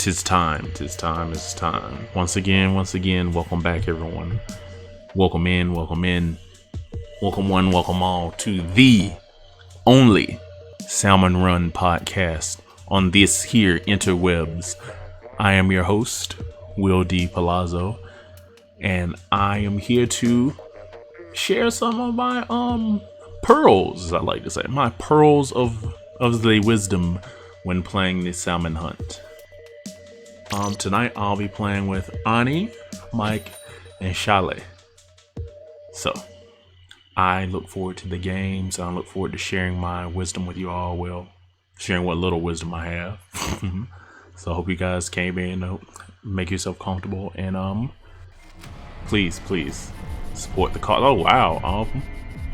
'Tis time, 'tis time, it's time. Once again, welcome back, everyone. Welcome in, welcome one, welcome all to the only Salmon Run podcast on this here interwebs. I am your host, Will D. Palazzo, and I am here to share some of my pearls, as I like to say, my pearls of the wisdom when playing the salmon hunt. Tonight I'll be playing with Ani, Mike, and Shale. So I look forward to the games. I look forward to sharing my wisdom with you all. Well, sharing what little wisdom I have. So I hope you guys came in. Make yourself comfortable and please support the cause. Oh wow.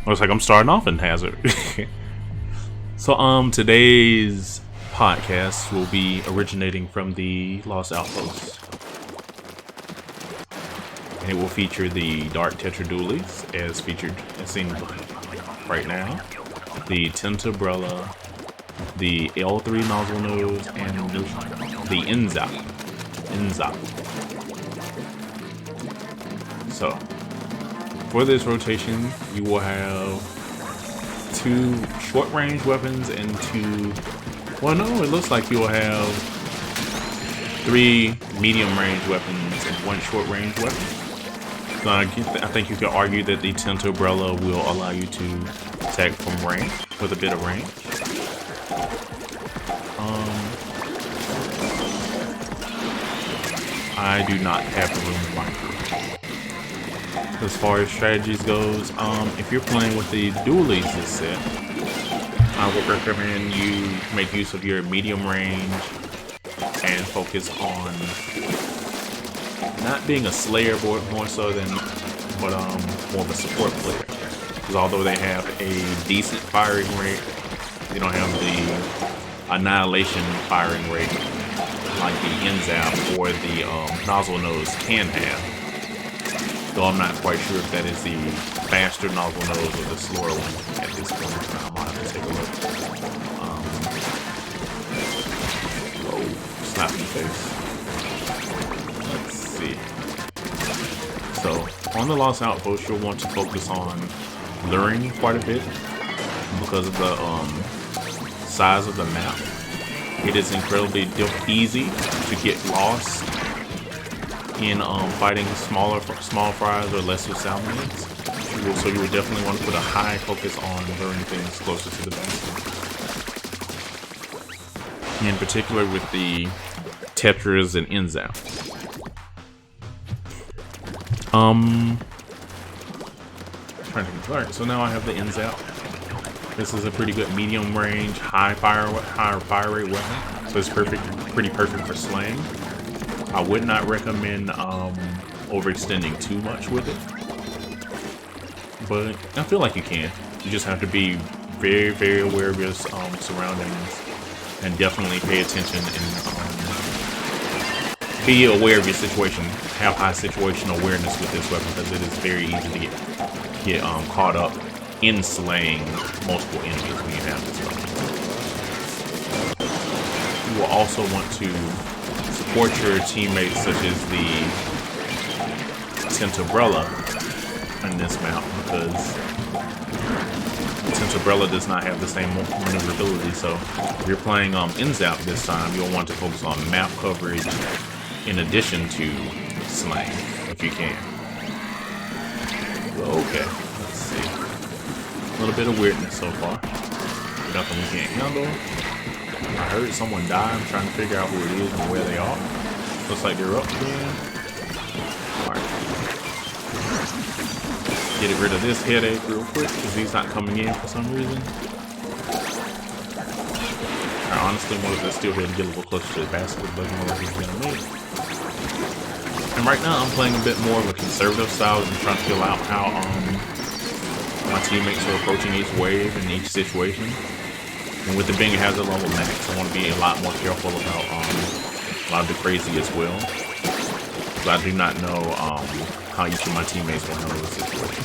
Looks like I'm starting off in Hazard. So today's podcast will be originating from the Lost Outpost, and it will feature the Dark Tetra Dualies as seen right now, the Tentobrella, the L3 nozzle nose, and the Inksomniacs. So for this rotation, you will have 2 short-range weapons and 2. Well, no, it looks like you'll have 3 medium-range weapons and 1 short-range weapon. So I think you could argue that the Tentobrella will allow you to attack from range, with a bit of range. I do not have the room in my group. As far as strategies goes, if you're playing with the Dualies this set, I would recommend you make use of your medium range and focus on not being a slayer more so than, but more of a support player. Because although they have a decent firing rate, they don't have the annihilation firing rate like the Inksomniacs or the nozzle nose can have. Though I'm not quite sure if that is the faster nozzle nose or the slower one at this point in time. I'll have to take a look. Oh, slap in the face. Let's see. So, on the Lost Outpost, you'll want to focus on luring quite a bit because of the size of the map. It is incredibly easy to get lost in fighting small fries or lesser salmonids. So you would definitely want to put a high focus on luring things closer to the basket. In particular with the Tetras and Inksomniacs. Alright, so now I have the Inksomniacs. This is a pretty good medium range, higher fire rate weapon. So it's pretty perfect for slaying. I would not recommend overextending too much with it, but I feel like you can. You just have to be very, very aware of your surroundings, and definitely pay attention and be aware of your situation. Have high situational awareness with this weapon because it is very easy to get caught up in slaying multiple enemies when you have this weapon. You will also want to support your teammates, such as the Tentobrella in this map, because the Tentobrella does not have the same maneuverability. So if you're playing Inksomniacs this time, you'll want to focus on map coverage in addition to slaying, if you can. Okay, let's see. A little bit of weirdness so far. Nothing we can't handle. I heard someone die. I'm trying to figure out who it is and where they are. Looks like they're up again. Alright. Get rid of this headache real quick because he's not coming in for some reason. I honestly wanted to still here to get a little closer to the basket, but doesn't look like he's gonna make it. And right now I'm playing a bit more of a conservative style and trying to feel out how my teammates are approaching each wave in each situation. And with it being a hazard level max, I want to be a lot more careful about a lot of the crazy as well. Because I do not know how each of my teammates will handle the situation.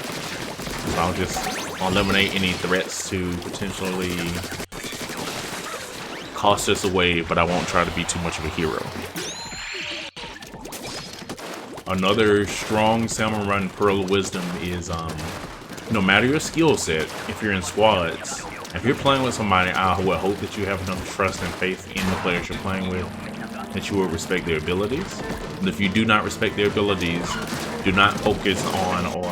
So I'll just eliminate any threats to potentially cost us a wave, but I won't try to be too much of a hero. another strong Salmon Run Pearl of Wisdom is no matter your skill set, if you're in squads, if you're playing with somebody, I would hope that you have enough trust and faith in the players you're playing with that you will respect their abilities. And if you do not respect their abilities, do not focus on or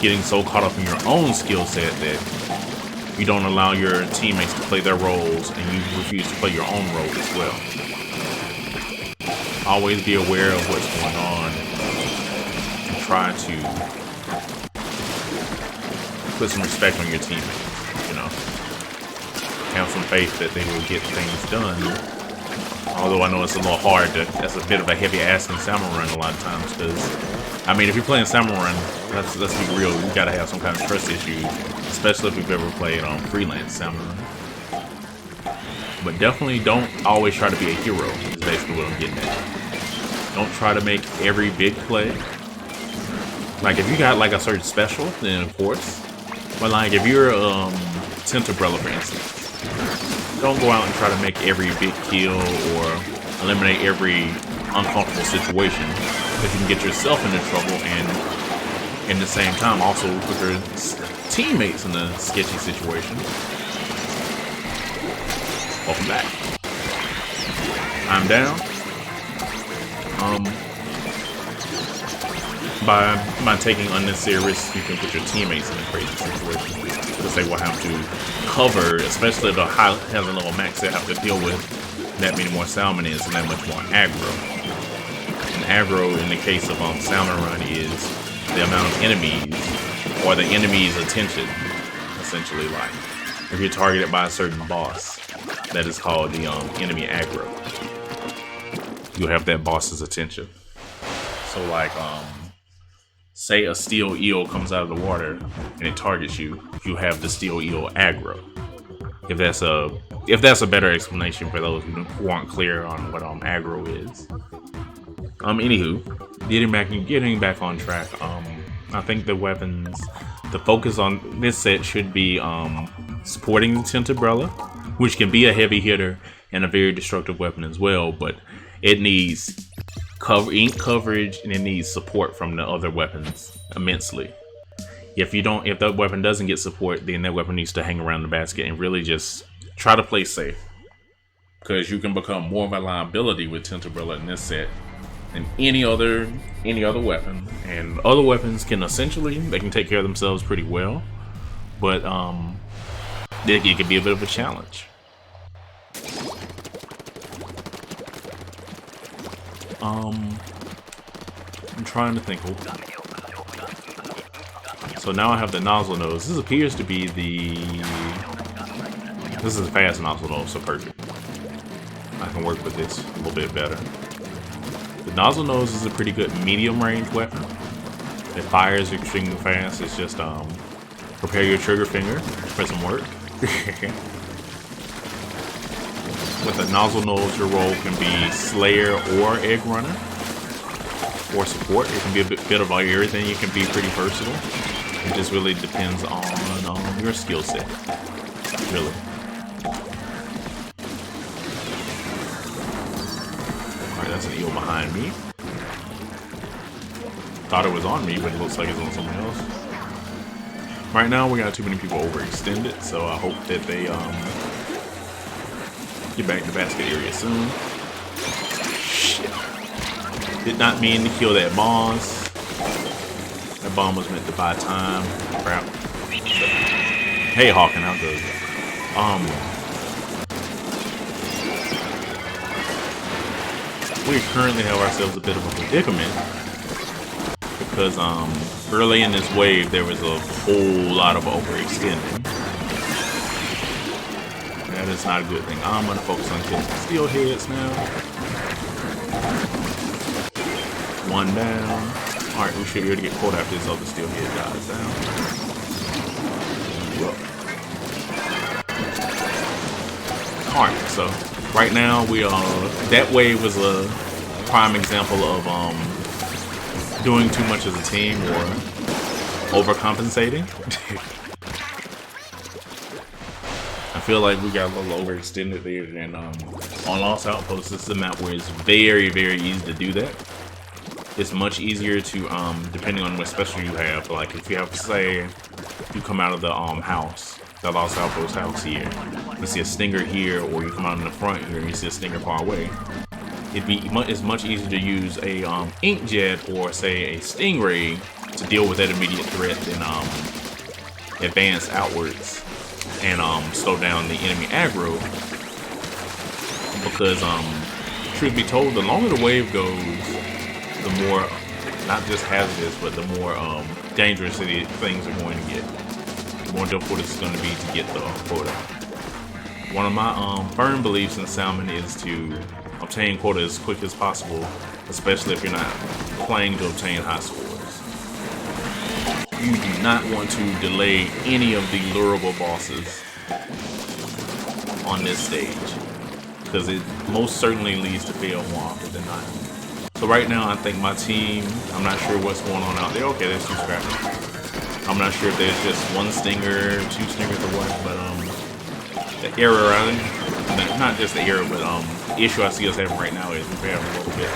getting so caught up in your own skill set that you don't allow your teammates to play their roles and you refuse to play your own role as well. Always be aware of what's going on and try to put some respect on your teammates, you know. Have some faith that they will get things done. Although I know it's a little hard that's a bit of a heavy ask in Salmon Run a lot of times, because I mean, if you're playing Salmon Run, let's be real, you gotta have some kind of trust issue, especially if you've ever played on freelance Salmon Run. But definitely don't always try to be a hero, is basically what I'm getting at. Don't try to make every big play. Like if you got like a certain special, then of course. But like if you're Tent Umbrella, for instance, don't go out and try to make every big kill or eliminate every uncomfortable situation, because you can get yourself into trouble and in the same time also put your teammates in a sketchy situation. Welcome back. I'm down. By taking unnecessary risks, you can put your teammates in a crazy situation, because they will have to cover, especially the high heavy level max they have to deal with that many more salmon is and that much more aggro. And aggro in the case of Salmon Run is the amount of enemies or the enemy's attention, essentially. Like if you're targeted by a certain boss, that is called the enemy aggro. You have that boss's attention. So like say a steel eel comes out of the water and it targets you, you have the steel eel aggro. If that's a better explanation for those who aren't clear on what aggro is. Anywho, getting back on track. I think the weapons, the focus on this set should be supporting the Tent Umbrella, which can be a heavy hitter and a very destructive weapon as well, but it needs ink coverage and it needs support from the other weapons immensely. If that weapon doesn't get support, then that weapon needs to hang around the basket and really just try to play safe, because you can become more of a liability with Tent Umbrella in this set than any other weapon. And other weapons can they can take care of themselves pretty well, but it can be a bit of a challenge. I'm trying to think. So now I have the nozzle nose. This appears to be this is a fast nozzle nose, so perfect. I can work with this a little bit better. The nozzle nose is a pretty good medium range weapon. It fires extremely fast. It's just prepare your trigger finger for some work. With a nozzle nose, your role can be Slayer or Egg Runner, or support. It can be a bit of everything. You can be pretty versatile. It just really depends on your skill set, really. Alright, that's an eel behind me. Thought it was on me, but it looks like it's on someone else. Right now, we got too many people overextended, so I hope that they get back to the basket area soon. Shit. Did not mean to kill that boss. That bomb was meant to buy time. Crap. Hey Hawken, how goes it? We currently have ourselves a bit of a predicament, because early in this wave there was a whole lot of overextending. That is not a good thing. I'm gonna focus on killing steelheads now. One down. Alright, we should be able to get caught after this other steelhead dies down. Alright, so right now we that wave was a prime example of doing too much as a team or overcompensating. I feel like we got a little overextended there, and on Lost Outpost, this is a map where it's very, very easy to do that. it's much easier to depending on what special you have. Like if you have, say, you come out of the house, the Lost Outpost house here, you see a stinger here, or you come out in the front here and you see a stinger far away. It's much easier to use a inkjet or say a stingray to deal with that immediate threat than advance outwards and slow down the enemy aggro. Because truth be told, the longer the wave goes, the more not just hazardous, but the more dangerous things are going to get. The more difficult it's going to be to get the quota. One of my firm beliefs in salmon is to obtain quota as quick as possible, especially if you're not playing to obtain high scores. You do not want to delay any of the lurable bosses on this stage, because it most certainly leads to fail more often than not. So right now, I think my team, I'm not sure what's going on out there. Okay, there's 2 scrappers. I'm not sure if there's just 1 stinger, 2 stingers or what, but the error, not just the error, but the issue I see us having right now is we're having a little bit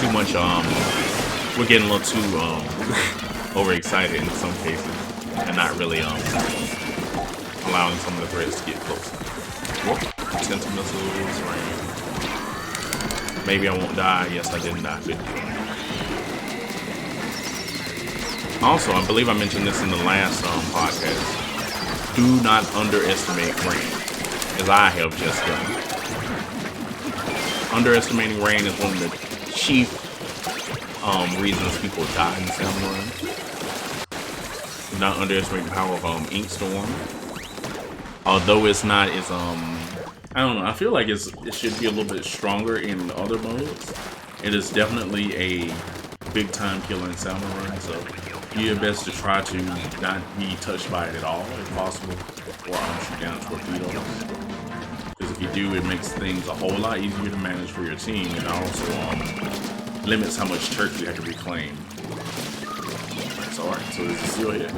too much, we're getting a little too overexcited in some cases, and not really allowing some of the threats to get closer. Whoop. Tentacle missiles, right? Maybe I won't die. Yes, I didn't die. 50. Also, I believe I mentioned this in the last podcast. Do not underestimate rain, as I have just done. Underestimating rain is one of the chief reasons people die in Salmon Run. Do not underestimate the power of Inkstorm. Although it's not as I don't know, I feel like it should be a little bit stronger in other modes. It is definitely a big time killer in Salmon Run, so do your best to try to not be touched by it at all if possible, or shoot down torpedoes. Because if you do, it makes things a whole lot easier to manage for your team, and also limits how much turf you have to reclaim. So alright, so there's a seal hit.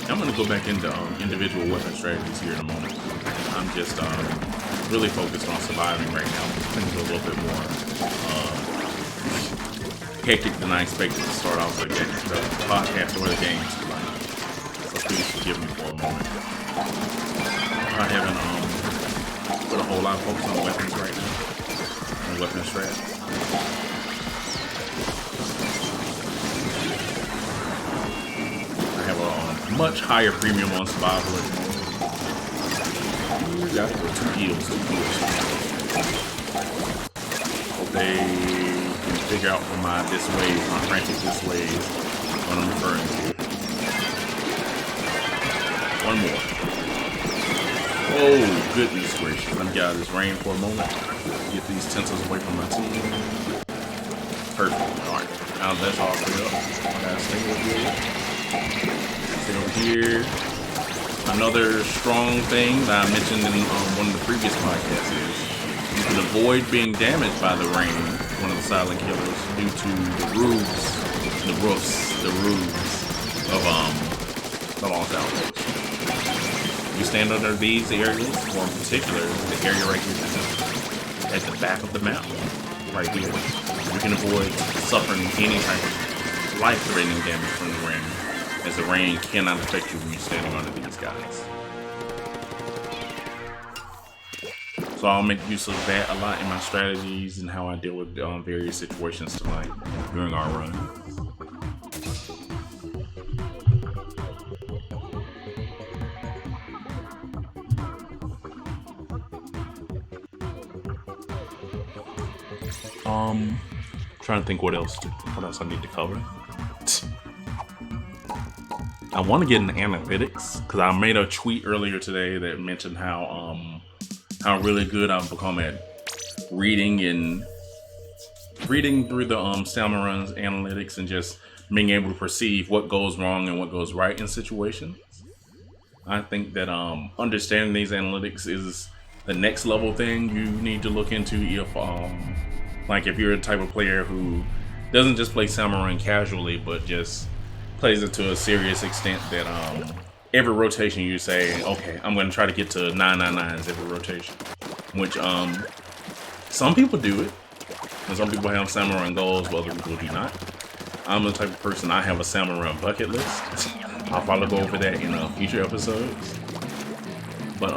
I'm going to go back into individual weapon strategies here in a moment. I'm just really focused on surviving right now. Things are a little bit more hectic than I expected to start off the podcast or the games tonight. So please forgive me for a moment. I haven't put a whole lot of focus on weapons right now. And weapon strats. Much higher premium on survival at the moment. You got to go 2 heals. Hope they can figure out from my frantic this wave, what I'm referring to. 1 more. Oh, goodness gracious. Let me get out of this rain for a moment. Get these tensors away from my team. Perfect. Alright. Now that's all clear up. I gotta stay over here. Over here. Another strong thing that I mentioned in one of the previous podcasts is you can avoid being damaged by the rain, one of the silent killers, due to the roofs of the Lost Outpost. You stand under these areas, or in particular, the area right here at the back of the map, right here. You can avoid suffering any type of life-threatening damage from the rain, as the rain cannot affect you when you're standing under these guys. So I'll make use of that a lot in my strategies and how I deal with various situations tonight during our run. Trying to think what else I need to cover. I want to get into analytics because I made a tweet earlier today that mentioned how really good I've become at reading through the Salmon Run's analytics and just being able to perceive what goes wrong and what goes right in situations. I think that understanding these analytics is the next level thing you need to look into if if you're the type of player who doesn't just play Salmon Run casually but just plays it to a serious extent that every rotation you say, okay, I'm going to try to get to 999s every rotation, which some people do it. And some people have salmon run goals, but other people do not. I'm the type of person, I have a salmon run bucket list. I'll probably go over that in future episodes. But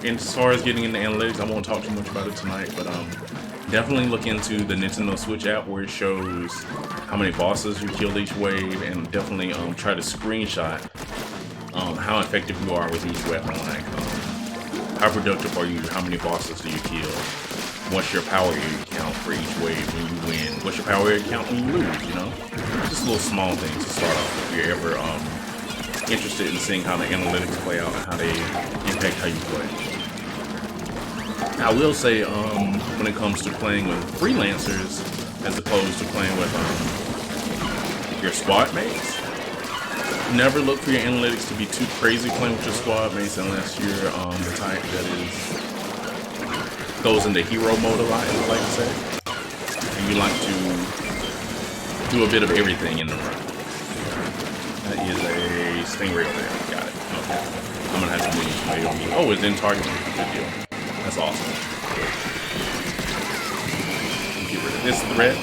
as far as getting into analytics, I won't talk too much about it tonight, but definitely look into the Nintendo Switch app where it shows how many bosses you killed each wave, and definitely try to screenshot how effective you are with each weapon. Like how productive are you? How many bosses do you kill? What's your power count for each wave when you win? What's your power count when you lose? You know, just little small things to start off if you're ever interested in seeing how the analytics play out and how they impact how you play. I will say, when it comes to playing with freelancers as opposed to playing with your squad mates, never look for your analytics to be too crazy playing with your squad mates unless you're the type that goes into hero mode a lot, as I like to say, and you like to do a bit of everything in the run. That is a stingray over there. Got it. Okay. I'm gonna have to move somebody on me. Oh, it's in target. Good deal. That's awesome. Get rid of this threat.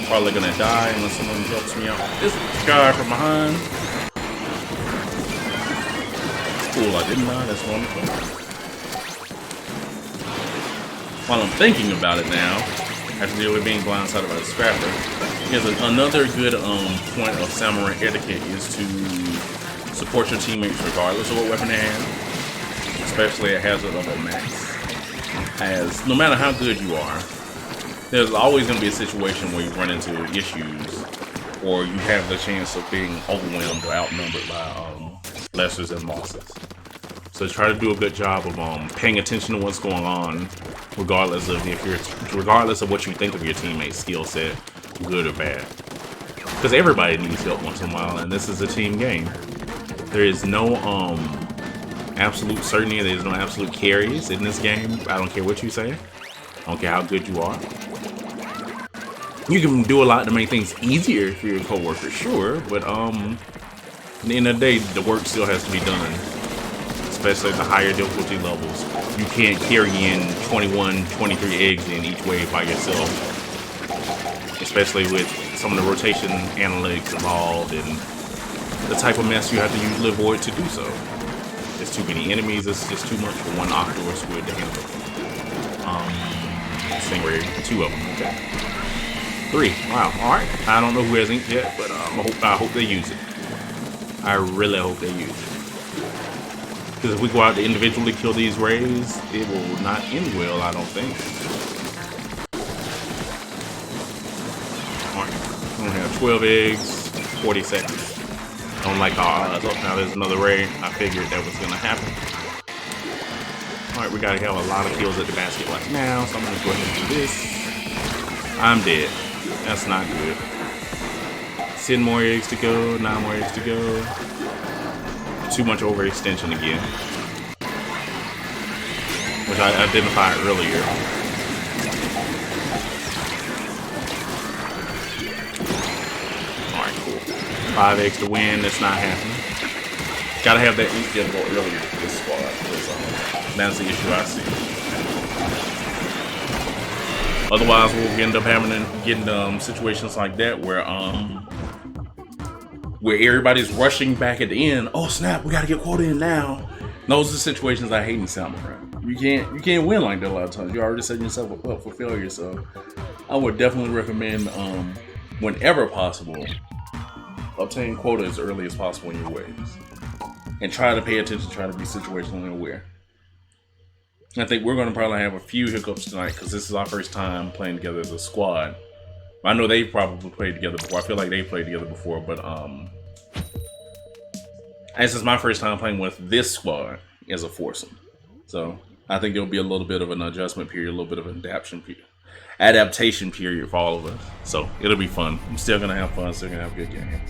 Probably gonna die unless someone helps me out. This guy from behind. Cool, I didn't die. That's wonderful. While I'm thinking about it now, after really being blindsided by the scrapper, here's another good point of samurai etiquette is to support your teammates regardless of what weapon they have, especially at hazard level max. As no matter how good you are, there's always going to be a situation where you run into issues or you have the chance of being overwhelmed or outnumbered by lessers and bosses. So try to do a good job of paying attention to what's going on, regardless of what you think of your teammate's skill set, good or bad. Because everybody needs help once in a while, and this is a team game. There is no absolute certainty. There's no absolute carries in this game. I don't care what you say. I don't care how good you are. You can do a lot to make things easier for your coworkers, sure, but at the end of the day, the work still has to be done. Especially at the higher difficulty levels. You can't carry in 21, 23 eggs in each wave by yourself. Especially with some of the rotation analytics involved and the type of mess you have to usually avoid to do so. There's too many enemies, it's just too much for one octo squid to handle. Stingray, 2 of them, okay. 3, wow, alright. I don't know who has ink yet, but I hope they use it. I really hope they use it. Because if we go out to individually kill these rays, it will not end well, I don't think. Alright, we only have 12 eggs, 40 seconds. Don't like our odds. Oh, now there's another ray. I figured that was gonna happen. Alright, we gotta have a lot of kills at the basket right now, so I'm gonna go ahead and do this. I'm dead. That's not good. 10 more eggs to go, 9 more eggs to go. Too much overextension again, which I identified earlier. Alright, cool. 5 eggs to win, that's not happening. Gotta have that ink get go earlier for this squad, because that's the issue I see. Otherwise, we'll end up getting situations like that where everybody's rushing back at the end. Oh snap, we gotta get quota in now. Those are the situations I hate in Samurai. You can't win like that a lot of times. You're already setting yourself up for failure. So I would definitely recommend, whenever possible, obtain quota as early as possible in your waves. And try to pay attention, try to be situationally aware. I think we're gonna probably have a few hiccups tonight because this is our first time playing together as a squad. I know they've probably played together before. I feel like they played together before, but this is my first time playing with this squad as a foursome. So I think there'll be a little bit of an adjustment period, a little bit of an adaptation period for all of us. So it'll be fun. I'm still gonna have fun, still gonna have good games.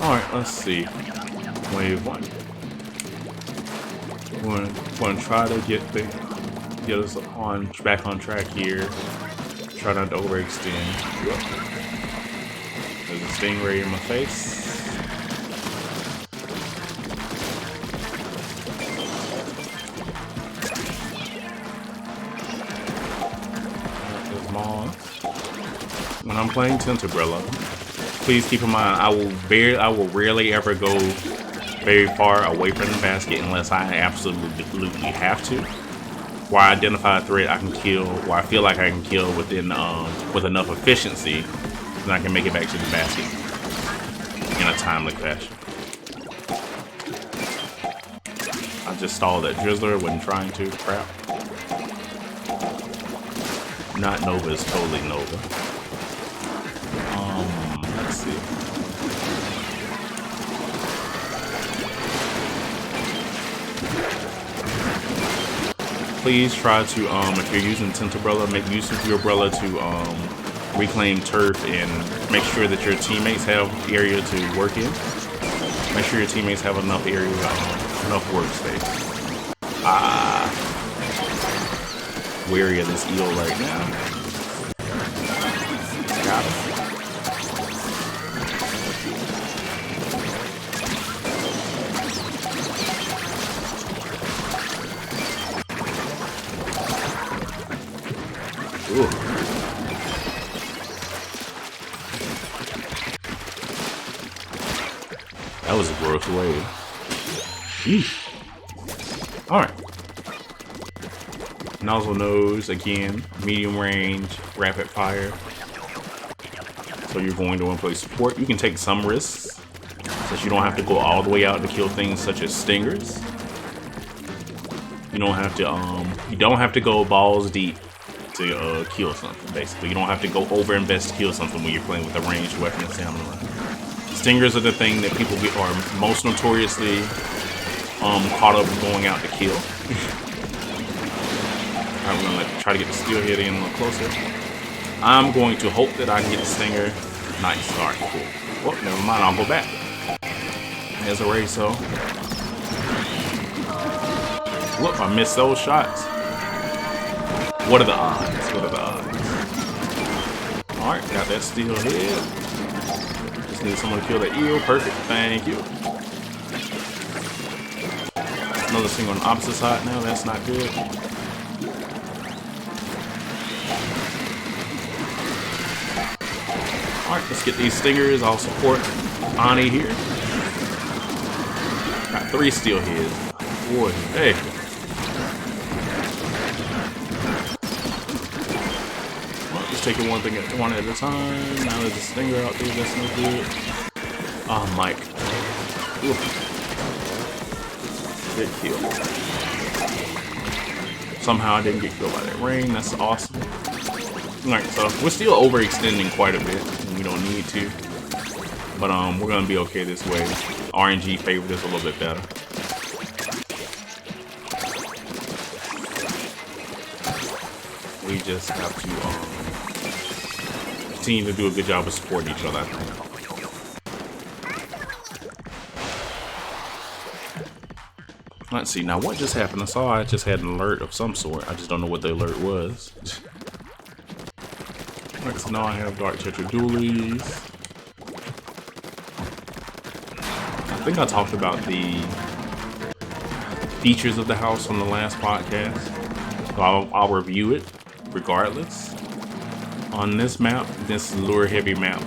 Alright, let's see. Wave 1. We're gonna try to get us back on track here. Try not to overextend. There's a stingray in my face. There's Moss. When I'm playing Tinterbrella, please keep in mind I will rarely ever go very far away from the basket unless I absolutely have to. Where I identify a threat I can kill, where I feel like I can kill within with enough efficiency, then I can make it back to the basket in a timely fashion. I just stalled that Drizzler, wasn't trying to. Crap. Not Nova is totally Nova. Let's see. Please try to, if you're using Tinterbrella, make use of your umbrella to reclaim turf and make sure that your teammates have area to work in. Make sure your teammates have enough area, enough workspace. Wary of this eel right now. Got it. Ooh. That was a gross wave. Sheesh. Alright. Nozzle nose, again, medium range, rapid fire. So you're going to want to play support. You can take some risks, since you don't have to go all the way out to kill things such as stingers. You don't have to go balls deep to kill something, basically. You don't have to go over invest to kill something when you're playing with a ranged weapon and stamina. Stingers are the thing that people are most notoriously caught up going out to kill. I'm gonna try to get the steelhead in a little closer. I'm going to hope that I can get the stinger. Nice, alright, cool. Well, never mind, I'll go back. There's a race, so. Whoop, I missed those shots. What are the odds? What are the odds? Alright, got that steelhead. Just need someone to kill that eel. Perfect, thank you. Another thing on the opposite side now, that's not good. Alright, let's get these stingers. I'll support Ani here. Got 3 steelheads. Boy, hey. Well, just taking one at a time. Now there's a stinger out there, that's no good. Oh, Mike. Oof. Good kill. Somehow I didn't get killed by that rain. That's awesome. Alright, so we're still overextending quite a bit. We don't need to. But we're gonna be okay this way. RNG favored us a little bit better. We just have to continue to do a good job of supporting each other, I think. Let's see, now what just happened? I just had an alert of some sort. I just don't know what the alert was. Alright, so now I have Dark Tetradulies. I think I talked about the features of the house on the last podcast. So I'll review it regardless. On this map, this lure-heavy map,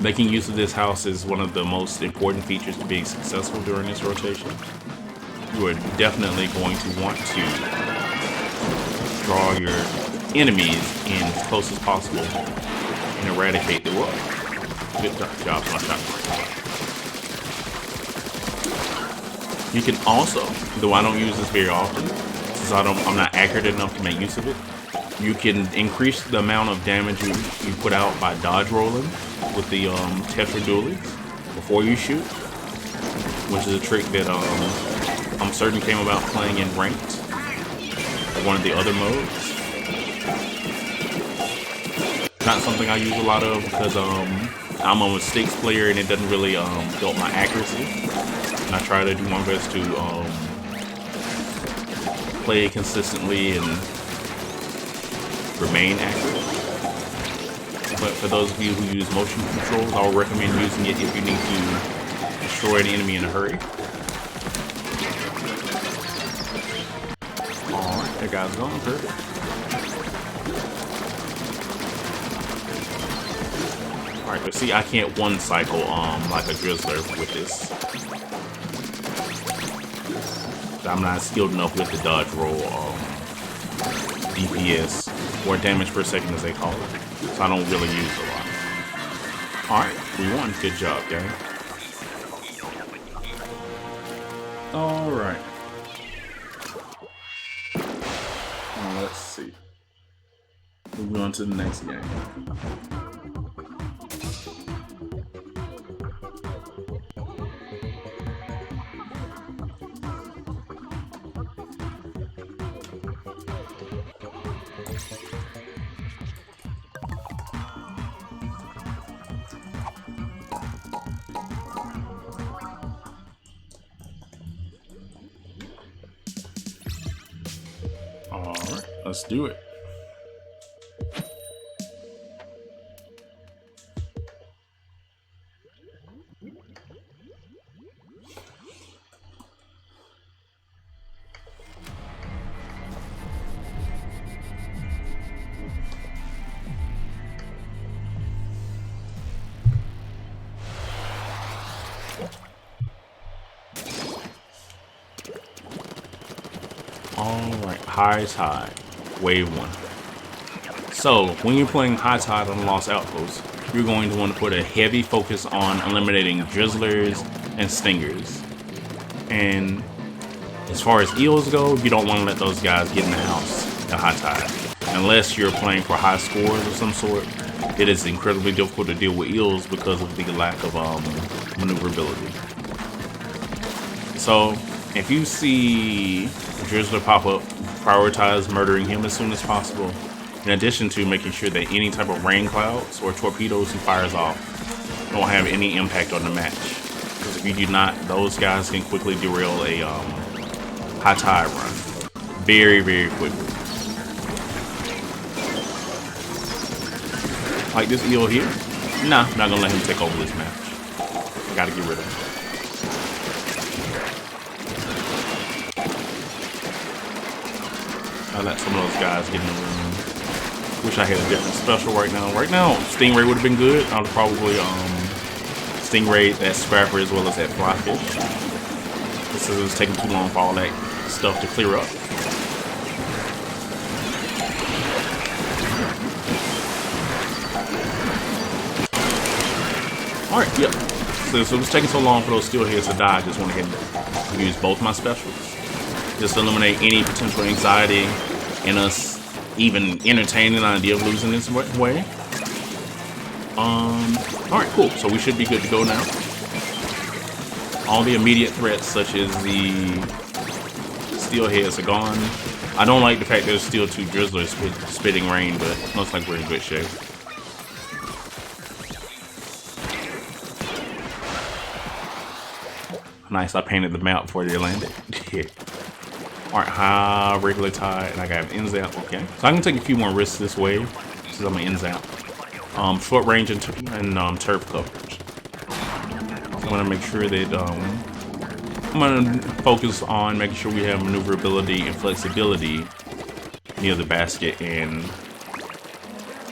making use of this house is one of the most important features to being successful during this rotation. You are definitely going to want to draw your enemies in as close as possible and eradicate the world. Good job, my shot. You can also, though I don't use this very often, since I'm not accurate enough to make use of it, you can increase the amount of damage you put out by dodge rolling with the Tetradulies before you shoot, which is a trick that I'm certain came about playing in ranked, or one of the other modes. Not something I use a lot of because I'm a mistakes player and it doesn't really help my accuracy. And I try to do my best to play consistently and remain accurate. But for those of you who use motion controls, I would recommend using it if you need to destroy an enemy in a hurry. Alright, that guy's gone. Perfect. Alright, but see, I can't one cycle like a Drizzler with this. I'm not skilled enough with the dodge roll DPS, or damage per second as they call it. So I don't really use a lot. Alright, we won. Good job, gang. Alright. Let's see. Moving on to the next game. Alright, let's do it. Alright, High Tide, Wave 1. So, when you're playing High Tide on Lost Outpost, you're going to want to put a heavy focus on eliminating Drizzlers and Stingers. And as far as eels go, you don't want to let those guys get in the house at High Tide. Unless you're playing for high scores of some sort, it is incredibly difficult to deal with eels because of the lack of maneuverability. So, if you see Drizzler pop up, prioritize murdering him as soon as possible, in addition to making sure that any type of rain clouds or torpedoes he fires off don't have any impact on the match. Because if you do not, those guys can quickly derail a High Tide run. Very, very quickly. Like this eel here? Nah, I'm not gonna let him take over this match. I gotta get rid of him. I let some of those guys get in the room. Wish I had a different special right now. Right now, Stingray would have been good. I'll probably Stingray that Scrapper as well as that Flyfish. This is taking too long for all that stuff to clear up. Alright, yep. So it was taking so long for those steelheads to die, I just went ahead and used both my specials. Just to eliminate any potential anxiety in us even entertaining the idea of losing this way. Alright, cool. So we should be good to go now. All the immediate threats, such as the steelheads, are gone. I don't like the fact there's still two Drizzlers spitting rain, but looks like we're in good shape. Nice, I painted the map before they landed. Yeah. Alright, high regular tide, and I got an N-Zap. Okay, so I can take a few more risks this way since I'm an N-Zap. Short range and turf coverage. I want to make sure that I'm going to focus on making sure we have maneuverability and flexibility near the basket and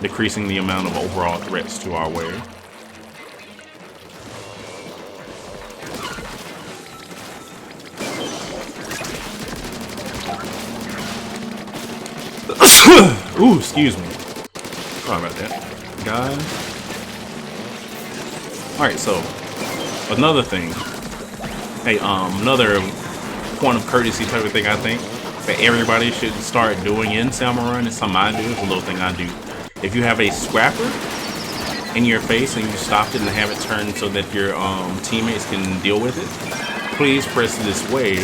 decreasing the amount of overall threats to our way. Ooh, excuse me. Sorry about that, guys. Alright, so another thing. Hey, another point of courtesy type of thing I think that everybody should start doing in Salmon Run is something I do. It's a little thing I do. If you have a scrapper in your face and you stopped it and have it turned so that your teammates can deal with it, please press this way.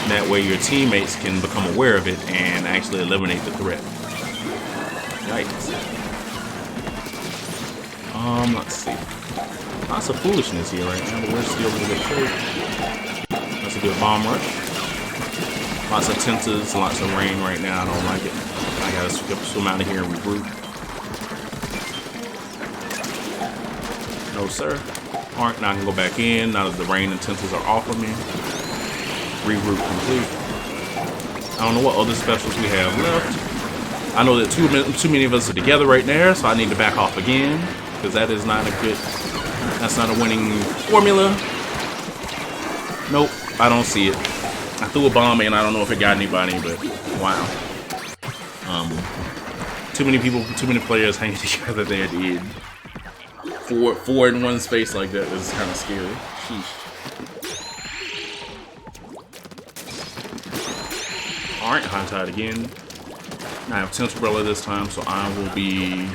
That way your teammates can become aware of it and actually eliminate the threat. Yikes. Let's see. Lots of foolishness here right now, but we're still in good shape. That's a good bomb rush. Lots of tenses, lots of rain right now. I don't like it. I gotta swim out of here and regroup. No, sir. Alright, now I can go back in. Now that the rain and tenses are off of me. Regroup complete. I don't know what other specials we have left. I know that too many of us are together right there, so I need to back off again. Because that is not a good... That's not a winning formula. Nope, I don't see it. I threw a bomb in. I don't know if it got anybody, but wow. Too many people, too many players hanging together there at the end. Four in one space like that is kind of scary. Sheesh. Alright, high tide again. I have Tinkerella this time, so I will be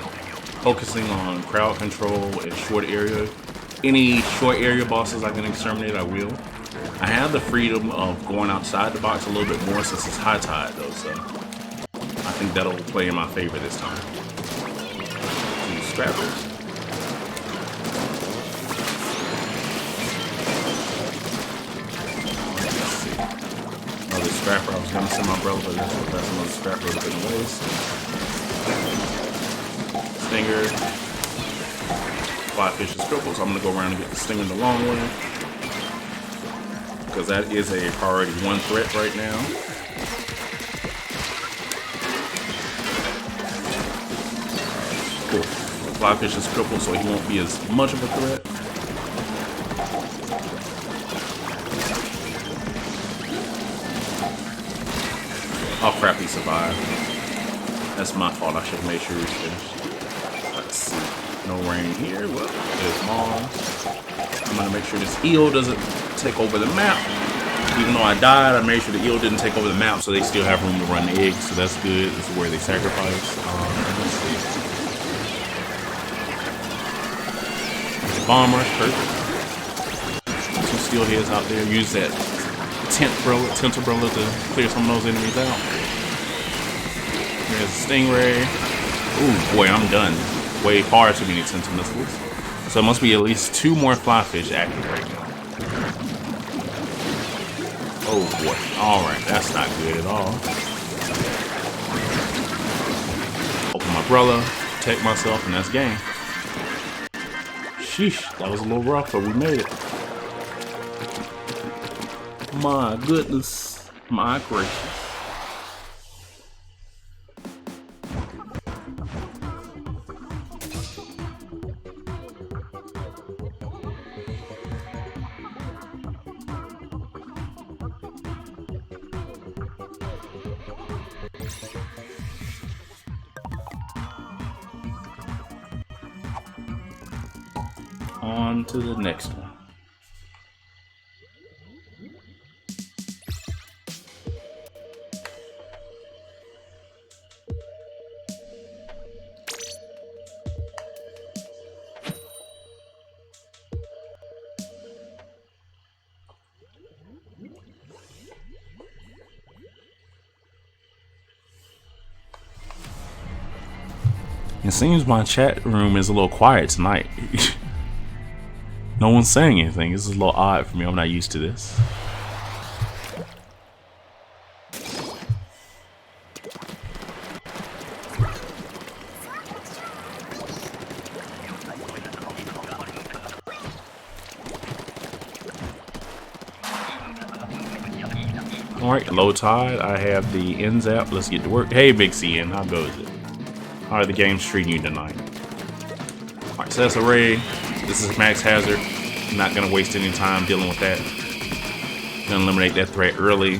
focusing on crowd control and short area. Any short area bosses I can exterminate, I will. I have the freedom of going outside the box a little bit more since it's high tide though, so I think that'll play in my favor this time. Two scrappers. Let's see. Another scrapper. I was gonna send my umbrella, but that's another scrapper a bit waste. Stinger. Fly fish is crippled, so I'm gonna go around and get the stinger the long way. Because that is a priority 1 threat right now. Cool. Flyfish is crippled, so he won't be as much of a threat. Oh crap, he survived. That's my fault. I should have made sure he was finished. Let's see. No rain here. Well, there's Mars. I'm gonna make sure this eel doesn't take over the map. Even though I died, I made sure the eel didn't take over the map, so they still have room to run the eggs, so that's good. This is where they sacrifice. Let's see. Bomb rush, perfect. 2 steel heads out there. Use that tent umbrella to clear some of those enemies out. There's a stingray. Ooh, boy, I'm done. Way far too many tent missiles. So it must be at least 2 more flyfish active right now. Oh boy. Alright, that's not good at all. Open my umbrella, protect myself, and that's game. Sheesh, that was a little rough, but we made it. My goodness. My gracious. On to the next one. It seems my chat room is a little quiet tonight. No one's saying anything. This is a little odd for me. I'm not used to this. Alright, low tide. I have the ends out. Let's get to work. Hey, Big CN, how goes it? How are the games treating you tonight? Alright, so that's Array. This is Max Hazard. I'm not going to waste any time dealing with that. I'm going to eliminate that threat early.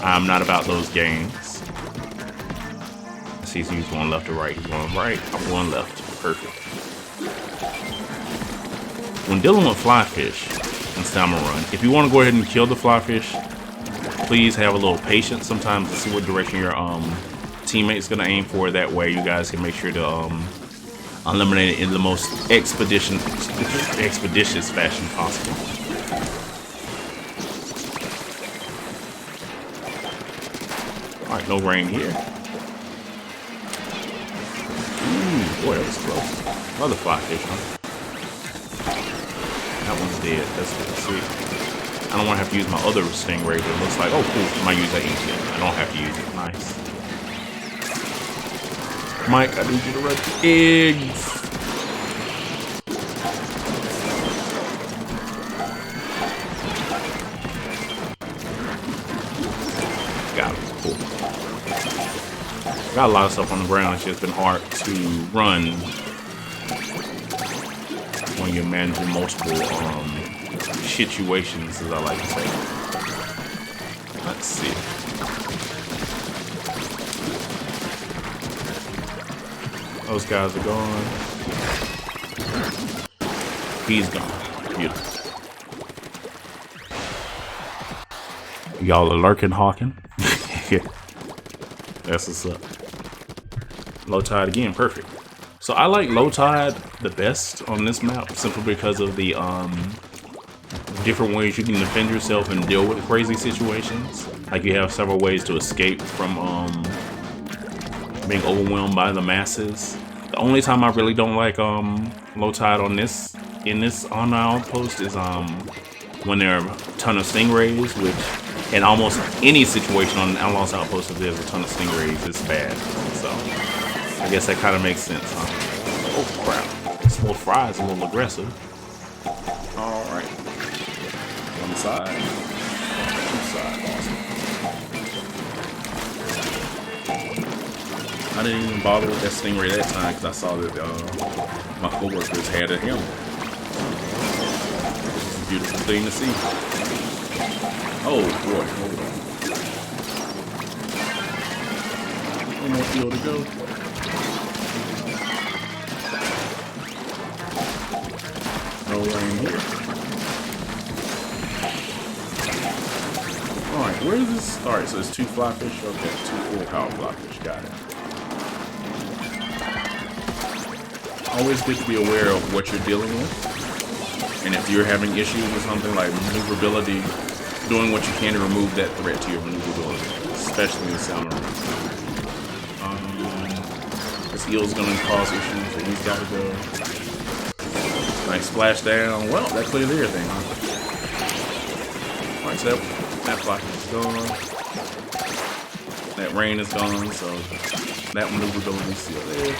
I'm not about those games. Let's see if he's going left or right. He's going right. I'm going left. Perfect. When dealing with flyfish in Stamina Run, if you want to go ahead and kill the flyfish, please have a little patience sometimes to see what direction your teammate's going to aim for. That way you guys can make sure to eliminate it in the most expeditious fashion possible. Alright, no rain here. Ooh, boy, that was close. Another flyfish, huh? That one's dead. That's good to see. I don't want to have to use my other stingray, but it looks like, oh cool, I might use that inkjet. I don't have to use it. Nice. Mike, I need you to run the eggs. Got it. Cool. Got a lot of stuff on the ground. It's just been hard to run when you're managing multiple situations, as I like to say. Let's see. Those guys are gone. He's gone. Beautiful. Y'all are lurking, hawking. That's what's up. Low tide again, perfect. So I like low tide the best on this map simply because of the different ways you can defend yourself and deal with crazy situations. Like you have several ways to escape from being overwhelmed by the masses. The only time I really don't like low tide on this on the outpost is when there are a ton of stingrays, which in almost any situation on an Outlaws outpost, if there's a ton of stingrays, it's bad. So I guess that kind of makes sense, huh? Oh crap! This little fry is a little aggressive. All right, one side, two side, awesome. I didn't even bother with that stingray that time because I saw that my coworkers had a him. This is a beautiful thing to see. Oh boy, hold on. One more field to go. No rain here. Alright, where is this? Alright, so it's 2 flyfish. Okay, 2 full power flyfish. Got it. Always good to be aware of what you're dealing with. And if you're having issues with something like maneuverability, doing what you can to remove that threat to your maneuverability, especially in salmon. This eel's gonna cause issues, so he's gotta go. Nice splash down. Well, that clears everything, huh? Alright, so that block is gone. That rain is gone, so that maneuverability is still there.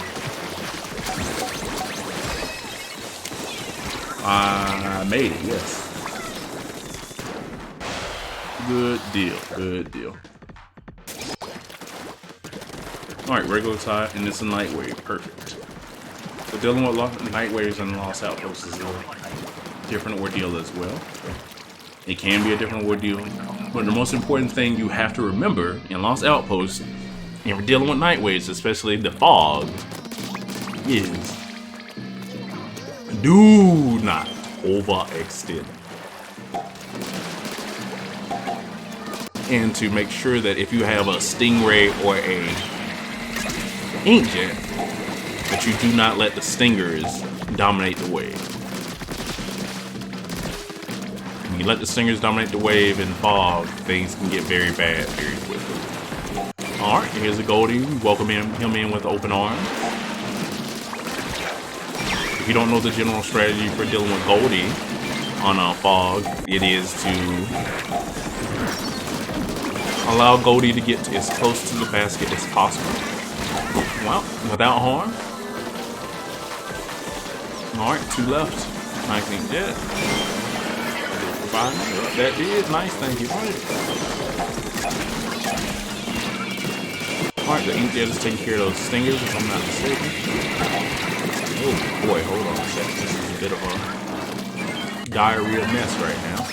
I made it, yes. Good deal, good deal. Alright, regular tide, and it's a night wave, perfect. So dealing with night waves and Lost Outposts is a different ordeal as well. It can be a different ordeal, but the most important thing you have to remember in Lost Outposts, and we're dealing with night waves, especially the fog, is do not overextend. And to make sure that if you have a stingray or a inkjet, that you do not let the stingers dominate the wave. When you let the stingers dominate the wave in fog, things can get very bad very quickly. Alright, here's a Goldie. We welcome him in with open arms. If you don't know the general strategy for dealing with Goldie on fog, it is to allow Goldie to get as close to the basket as possible. Well, without harm. Alright, 2 left. I think that. That did. Nice, thank you. Alright, the inkjet is taking care of those stingers, if I'm not mistaken. Oh boy, hold on a second. This is a bit of a diarrhea mess right now.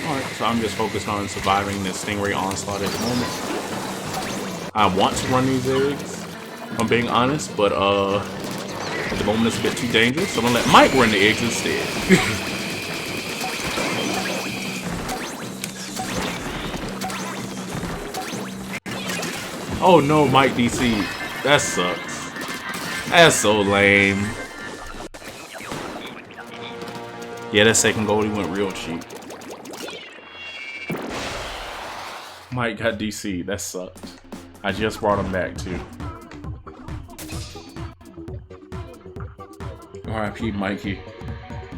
Alright, so I'm just focused on surviving this stingray onslaught at the moment. I want to run these eggs, if I'm being honest, but at the moment it's a bit too dangerous, so I'm gonna let Mike run the eggs instead. Oh no, Mike DC. That sucks. That's so lame. Yeah, that second Goldie went real cheap. Mike got DC. That sucked. I just brought him back too. R.I.P. Mikey.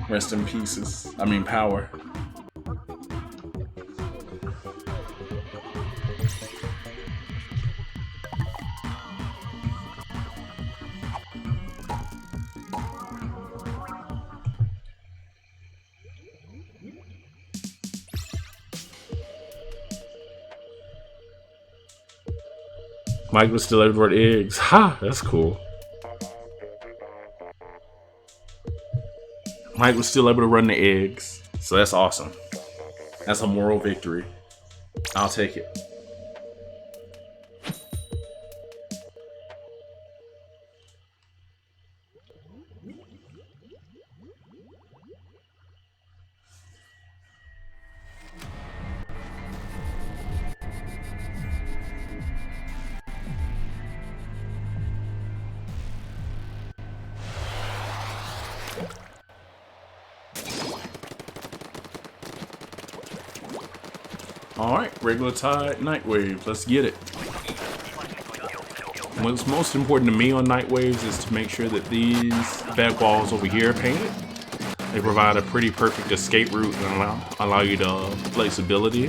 Rest in pieces. I mean, power. Mike was still able to run eggs. Ha! That's cool. Mike was still able to run the eggs. So that's awesome. That's a moral victory. I'll take it. Alright, regular tide, night waves. Let's get it. What's most important to me on night waves is to make sure that these back walls over here are painted. They provide a pretty perfect escape route and allow you the flexibility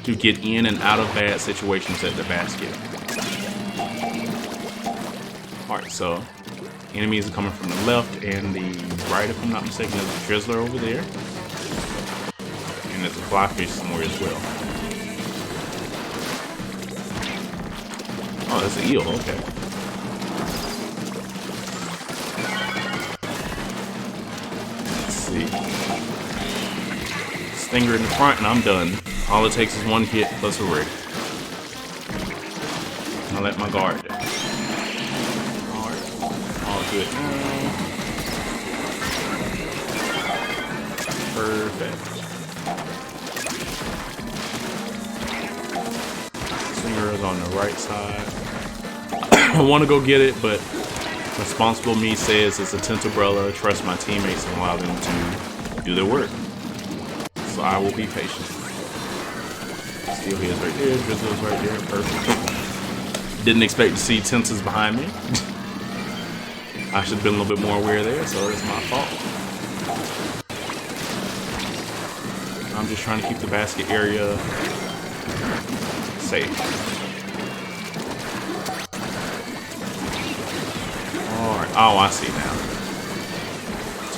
to get in and out of bad situations at the basket. Alright, so enemies are coming from the left and the right, if I'm not mistaken. There's a Drizzler over there. And there's a Flyfish somewhere as well. Oh, that's an eel, okay. Let's see. Stinger in the front and I'm done. All it takes is one hit plus a rig. I'll let my guard down. Alright, all good. Perfect. Stinger is on the right side. I want to go get it, but responsible me says it's a tent umbrella. Trust my teammates and allow them to do their work. So I will be patient. Steel he is right there. Drizzle's right there. Perfect. Didn't expect to see Tensors behind me. I should have been a little bit more aware there, so it's my fault. I'm just trying to keep the basket area safe. Alright, oh, I see now.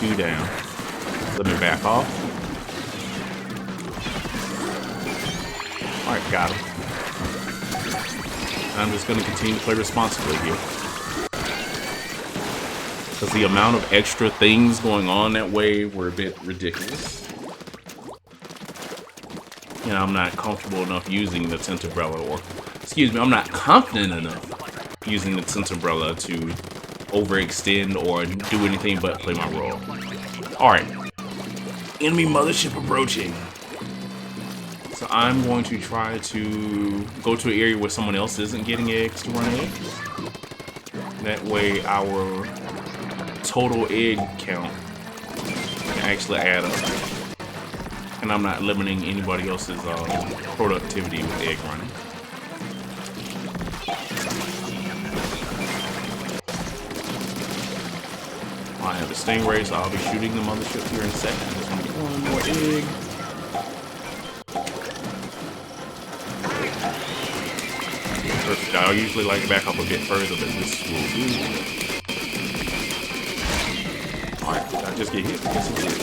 2 down. Let me back off. Alright, got him. I'm just going to continue to play responsibly here. Because the amount of extra things going on that way were a bit ridiculous. You know, I'm not comfortable enough using the tent umbrella, or, excuse me, I'm not confident enough using the tent umbrella to overextend or do anything but play my role. Alright. Enemy mothership approaching. So I'm going to try to go to an area where someone else isn't getting eggs to run eggs. That way our total egg count can actually add up. And I'm not limiting anybody else's productivity with egg running. I have the Stingray, so I'll be shooting the mothership here in a second. I just want to get one more egg. Perfect. I usually like to back up a bit further, but this will do. Alright, did I just get hit? Yes, it did.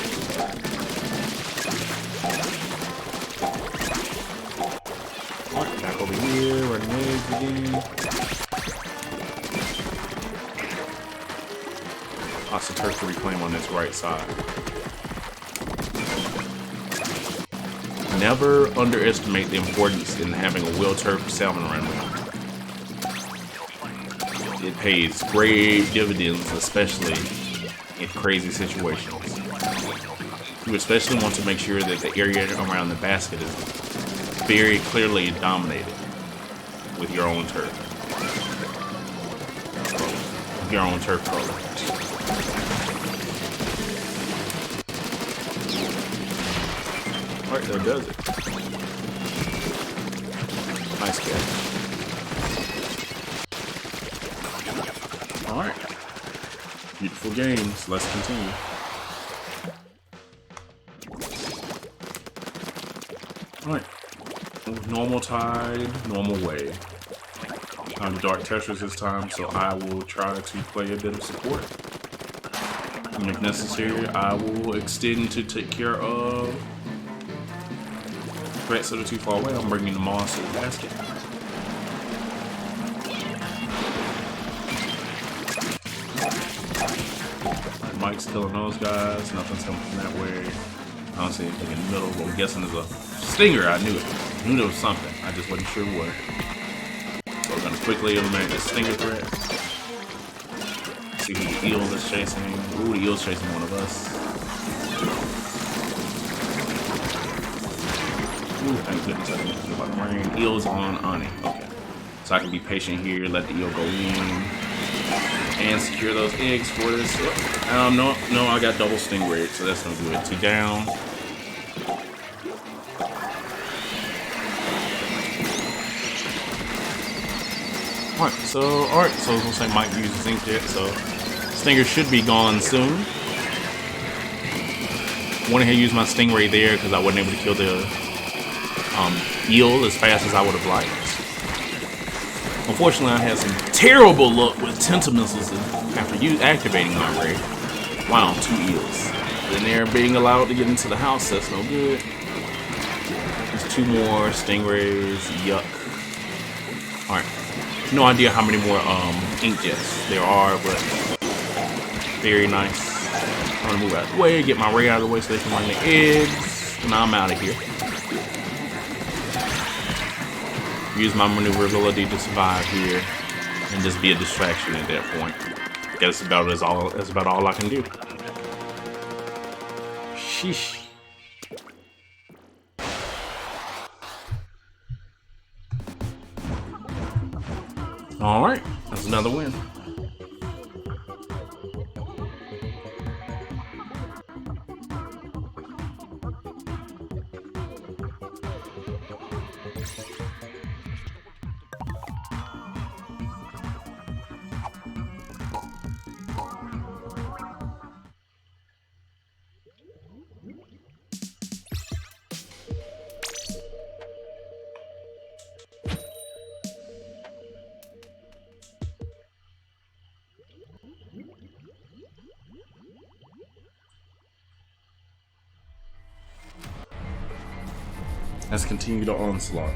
Alright, back over here, running eggs again. Lots of turf to reclaim on this right side. Never underestimate the importance in having a well-turfed salmon runway. It pays great dividends, especially in crazy situations. You especially want to make sure that the area around the basket is very clearly dominated with your own turf. Your own turf color. Alright, that does it. Nice catch. Alright. beautiful games. Let's continue. Alright. Normal tide, normal way. I'm Dark Tetris this time, so I will try to play a bit of support. And if necessary, I will extend to take care of threats that are too far away. I'm bringing the moss to the basket. Mike's killing those guys. Nothing's coming from that way. I don't see anything in the middle. But I'm guessing there's a stinger. I knew it. I knew there was something. I just wasn't sure what. So we're gonna quickly eliminate the stinger threat. See who the eel is chasing. Ooh, the eel's chasing one of us. Ooh, thank goodness I didn't think about the rain. Eel's on it. Okay. So I can be patient here, let the eel go in. And secure those eggs for this. No, I got double stingray, so that's no good. 2 down. Alright, so it looks like Mike uses Inkjet, so stinger should be gone soon. Went ahead and used my stingray there because I wasn't able to kill the eel as fast as I would have liked. Unfortunately, I had some terrible luck with Tenta missiles after activating my ray. Wow, 2 eels. Then they're being allowed to get into the house, that's no good. There's 2 more stingrays, yuck. Alright, no idea how many more inkjets there are, but very nice. I'm gonna move out of the way, get my ray out of the way so they can run the eggs. Now I'm out of here. Use my maneuverability to survive here and just be a distraction at that point. That's about all I can do. Sheesh. Alright, that's another win. Let's continue the onslaught.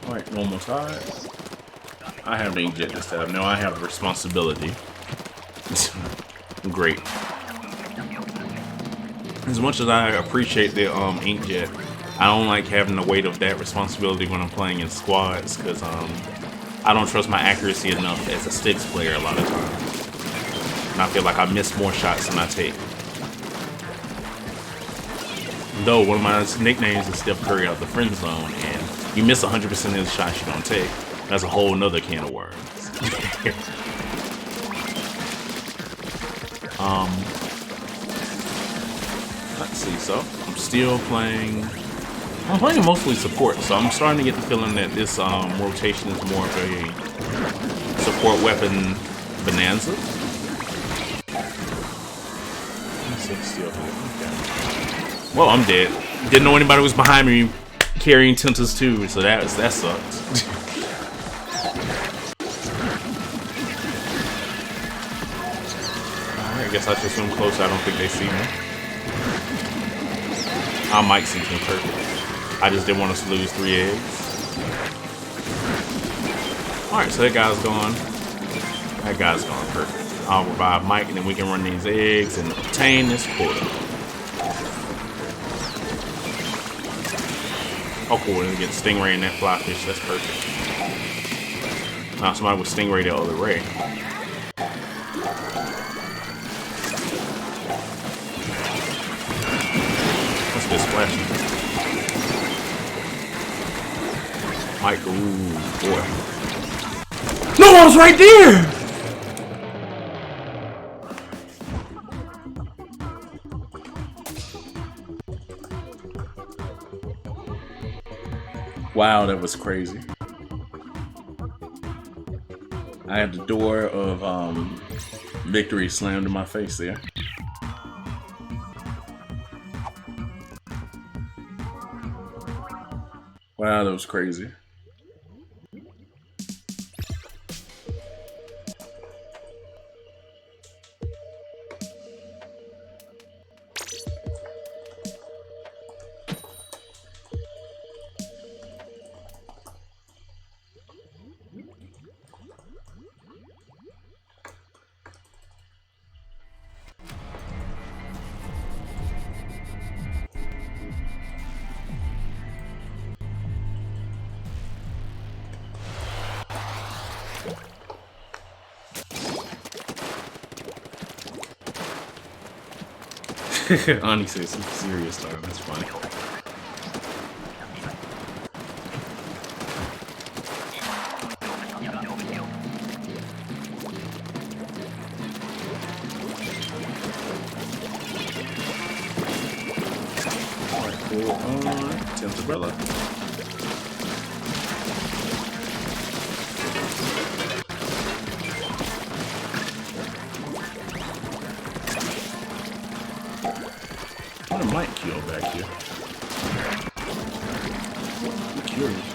Alright, normal tide. I have the inkjet this time. Now I have responsibility. Great. As much as I appreciate the inkjet, I don't like having the weight of that responsibility when I'm playing in squads because I don't trust my accuracy enough as a sticks player a lot of times. And I feel like I miss more shots than I take. Though one of my nicknames is Steph Curry out the friend zone, and you miss 100% of the shots you don't take. That's a whole nother can of worms. Let's see, so I'm still playing. I'm playing mostly support, so I'm starting to get the feeling that this rotation is more of a support weapon bonanza. Okay. Well, I'm dead. Didn't know anybody was behind me carrying Tentas too, so that sucks. Alright, I guess I should swim close. I don't think they see me. I might see me perfect. I just didn't want us to lose 3 eggs. Alright, so that guy's gone. That guy's gone. Perfect. I'll revive Mike and then we can run these eggs and obtain this quota. Oh cool, and get Stingray and that flyfish. That's perfect. Now somebody with Stingray the other ray. What's this splashing? Mike, ooh, boy. No, I was right there! Wow, that was crazy. I had the door of victory slammed in my face there. Wow, that was crazy. Ani says some serious stuff. That's funny. Alright, cool. Tim's umbrella. Might kill back here. I'm curious.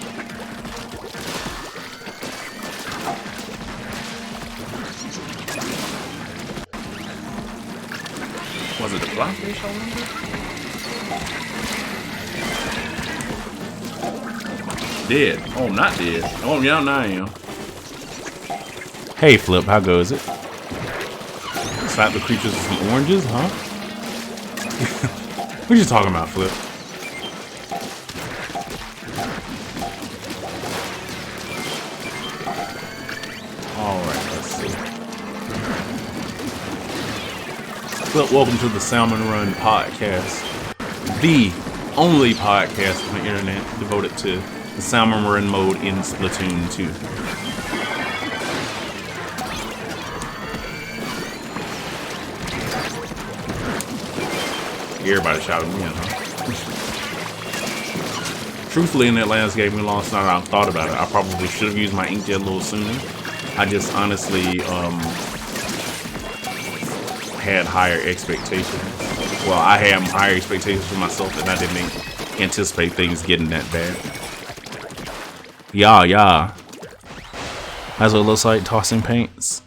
Was it the blackfish I remember? Dead. Oh, not dead. Oh, yeah, now I am. Hey, Flip, how goes it? Slap the creatures with some oranges, huh? What are you talking about, Flip? Alright, let's see. Flip, welcome to the Salmon Run podcast. The only podcast on the internet devoted to the Salmon Run mode in Splatoon 2. Everybody shouted me in, huh? Truthfully, in that last game we lost, now that I've thought about it, I probably should have used my inkjet a little sooner. I just honestly had higher expectations. Well, I had higher expectations for myself, and I didn't anticipate things getting that bad. Yeah. That's what it looks like, tossing paints.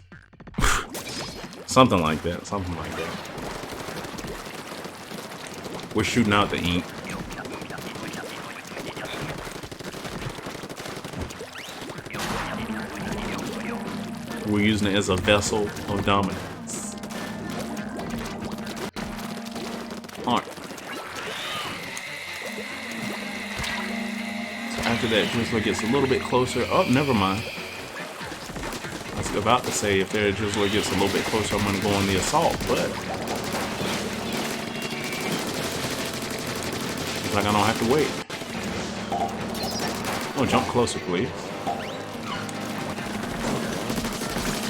Something like that. We're shooting out the ink. We're using it as a vessel of dominance. Alright. So after that, Drizzler gets a little bit closer. Oh, never mind. I was about to say if their Drizzler gets a little bit closer, I'm going to go on the assault, but like I don't have to wait. Oh, jump closer, please.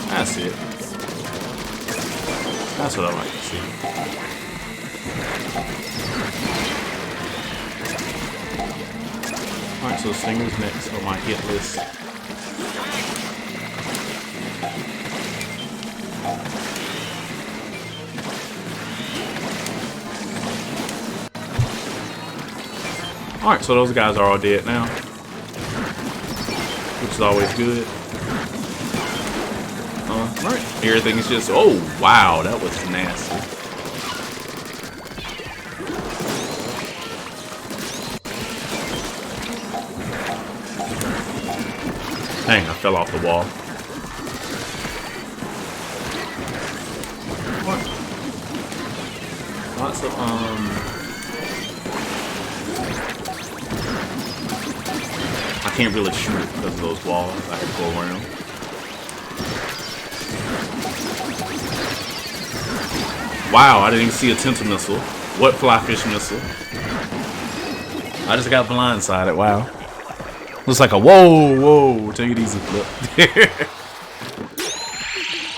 That's it. That's what I like to see. Alright, so Stinger's next on my hit list. Alright, so those guys are all dead now, which is always good. Alright, everything is just, oh wow, that was nasty. Dang, I fell off the wall. What? Lots of, I can't really shoot it because of those walls. I have to go around. Wow, I didn't even see a Tenta missile. What flyfish missile? I just got blindsided. Wow. Looks like a whoa. Take it easy, Flip.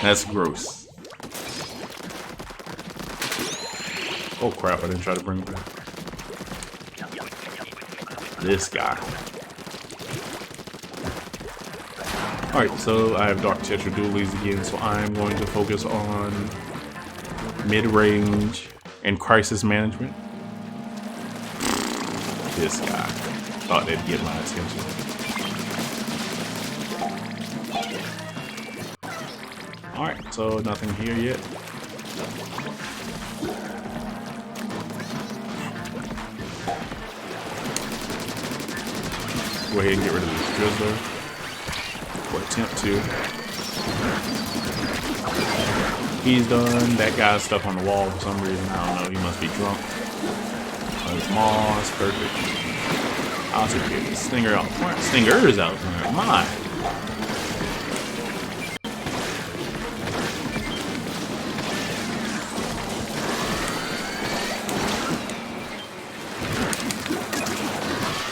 That's gross. Oh crap, I didn't try to bring it back. This guy. Alright, so I have Dark Tetra Dualies again, so I'm going to focus on mid-range and crisis management. This guy thought they'd get my attention. Alright, so nothing here yet. Go ahead and get rid of this Drizzler. Or attempt to. He's done. That guy's stuck on the wall for some reason. I don't know. He must be drunk. There's Moss. Perfect. I'll take care of the Stinger out front. Stinger's out front. My.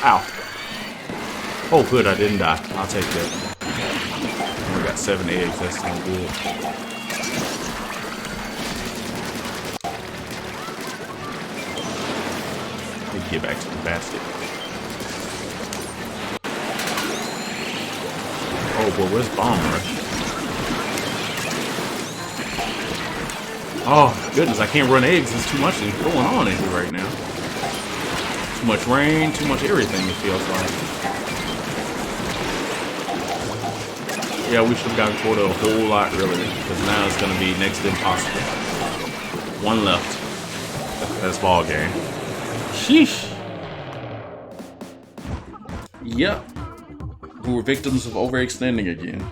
Ow. Oh, good. I didn't die. I'll take that. We got 7 eggs. That's no good. Get back to the basket. Oh boy, where's Bomb Rush? Oh goodness, I can't run eggs. There's too much going on in here right now. Too much rain, too much everything it feels like. Yeah, we should have gotten quota a whole lot earlier, because now it's going to be next to impossible. One left. That's ball game. Sheesh. Yep. We were victims of overextending again.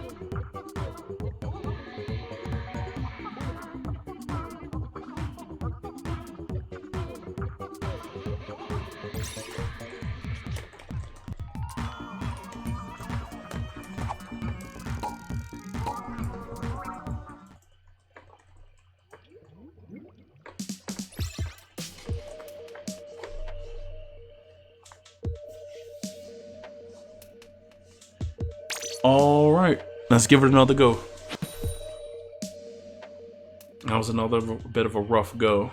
All right, let's give it another go. That was another bit of a rough go.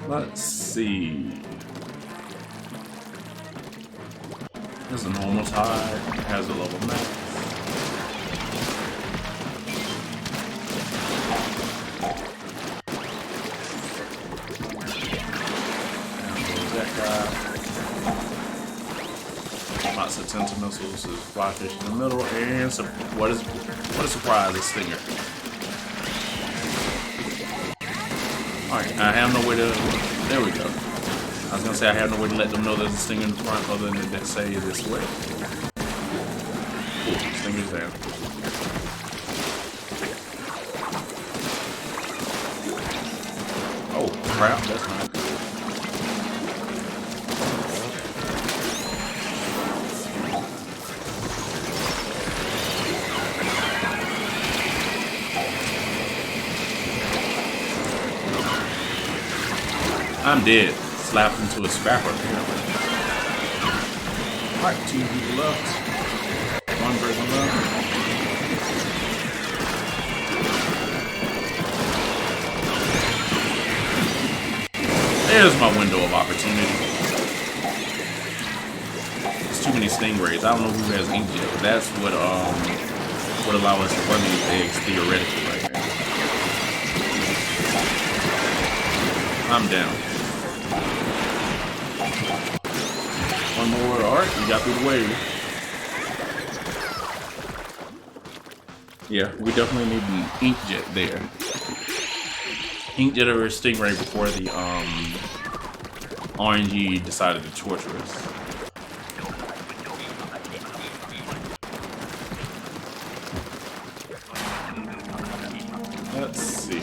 Let's see. There's a normal tide. It has a level max. And there's that guy. Lots of tenta missiles. There's Flyfish in the middle. And what a surprise, a Stinger. Alright, I have no way to... There we go. I was going to say I have no way to let them know there's a Stinger in the front other than to say this way. Cool, Stinger's down. Oh, crap, that's not good. I'm dead. Slapped into a scrapper apparently. Alright, 2 people left. 1 person left. There's my window of opportunity. There's too many stingrays. I don't know who has ink yet, but that's what would allow us to run these eggs theoretically right now. I'm down. One more. Alright, you got through the wave. Yeah, we definitely need an inkjet there. Inkjet or a Stingray before the RNG decided to torture us. Let's see.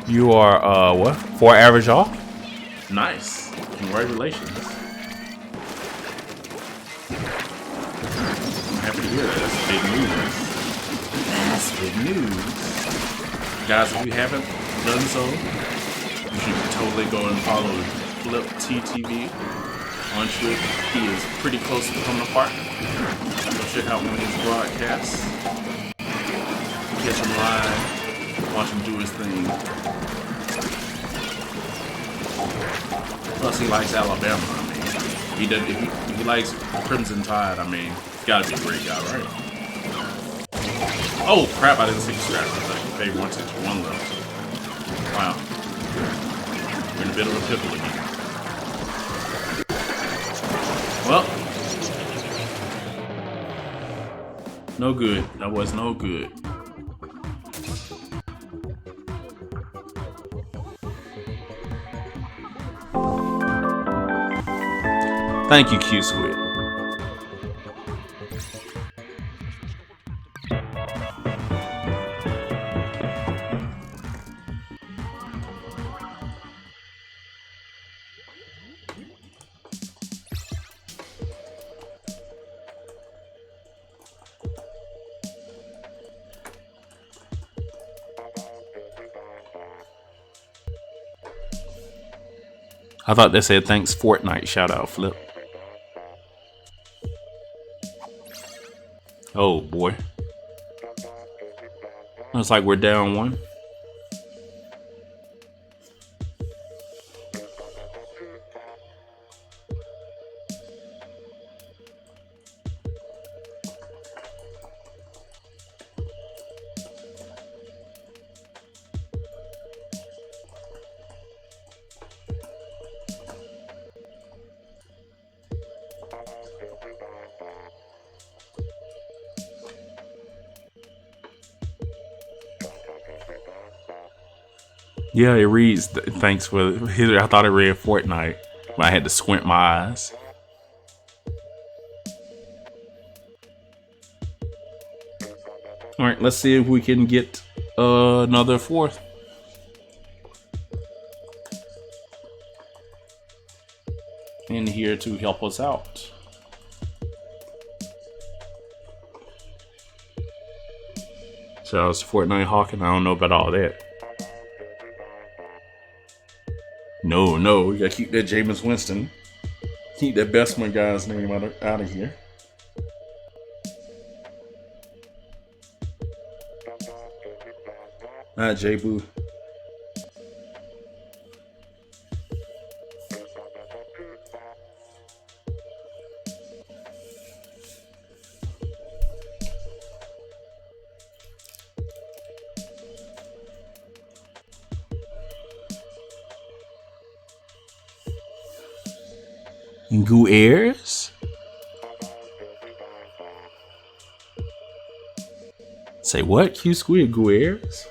You are what? 4 average off? Nice. Congratulations. I'm happy to hear that. That's big news. That's big news. Guys, if you haven't done so, you should totally go and follow Flip TTV on Twitter. He is pretty close to becoming a partner. Go check out one of his broadcasts. Catch him live. Watch him do his thing. Plus, he likes Alabama. I mean, if he likes Crimson Tide, I mean, he's got to be a great guy, right? Oh crap! I didn't see the scrap. I thought you paid 161 left. Wow, we're in a bit of a pickle again. Well, no good. That was no good. Thank you, Q-Squid. I thought they said thanks Fortnite. Shout out, Flip. Oh boy. Looks like we're down 1. Yeah, it reads thanks for. I thought it read Fortnite, but I had to squint my eyes. All right, let's see if we can get another 4th. In here to help us out. So I was Fortnite hawking. I don't know about all that. No, we gotta keep that Jameis Winston. Keep that Bestman guy's name out of here. Alright, J-Boo. Guers? Say what? Q-Squid Guers?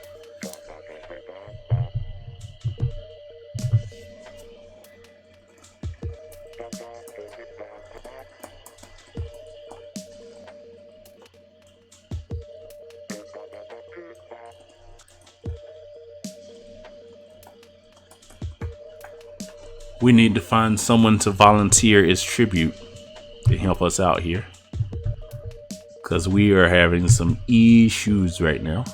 We need to find someone to volunteer as tribute to help us out here. Because we are having some issues right now.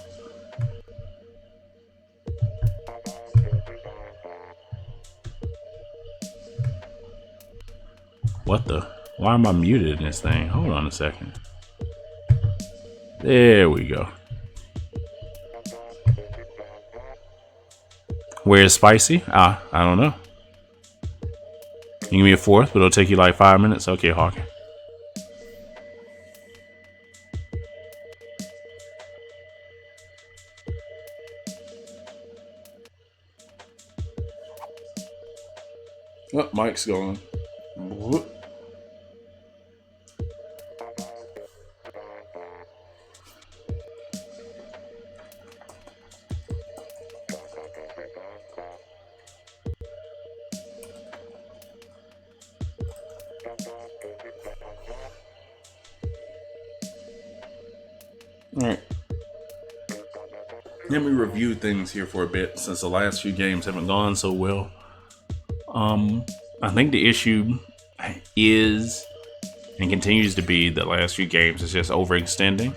What the? Why am I muted in this thing? Hold on a second. There we go. Where's Spicy? I don't know. You give me a 4th, but it'll take you like 5 minutes. Okay, Hawk. Oh, Mike's going. Whoop. All right. let me review things here for a bit since the last few games haven't gone so well. I think the issue is and continues to be the last few games is just overextending,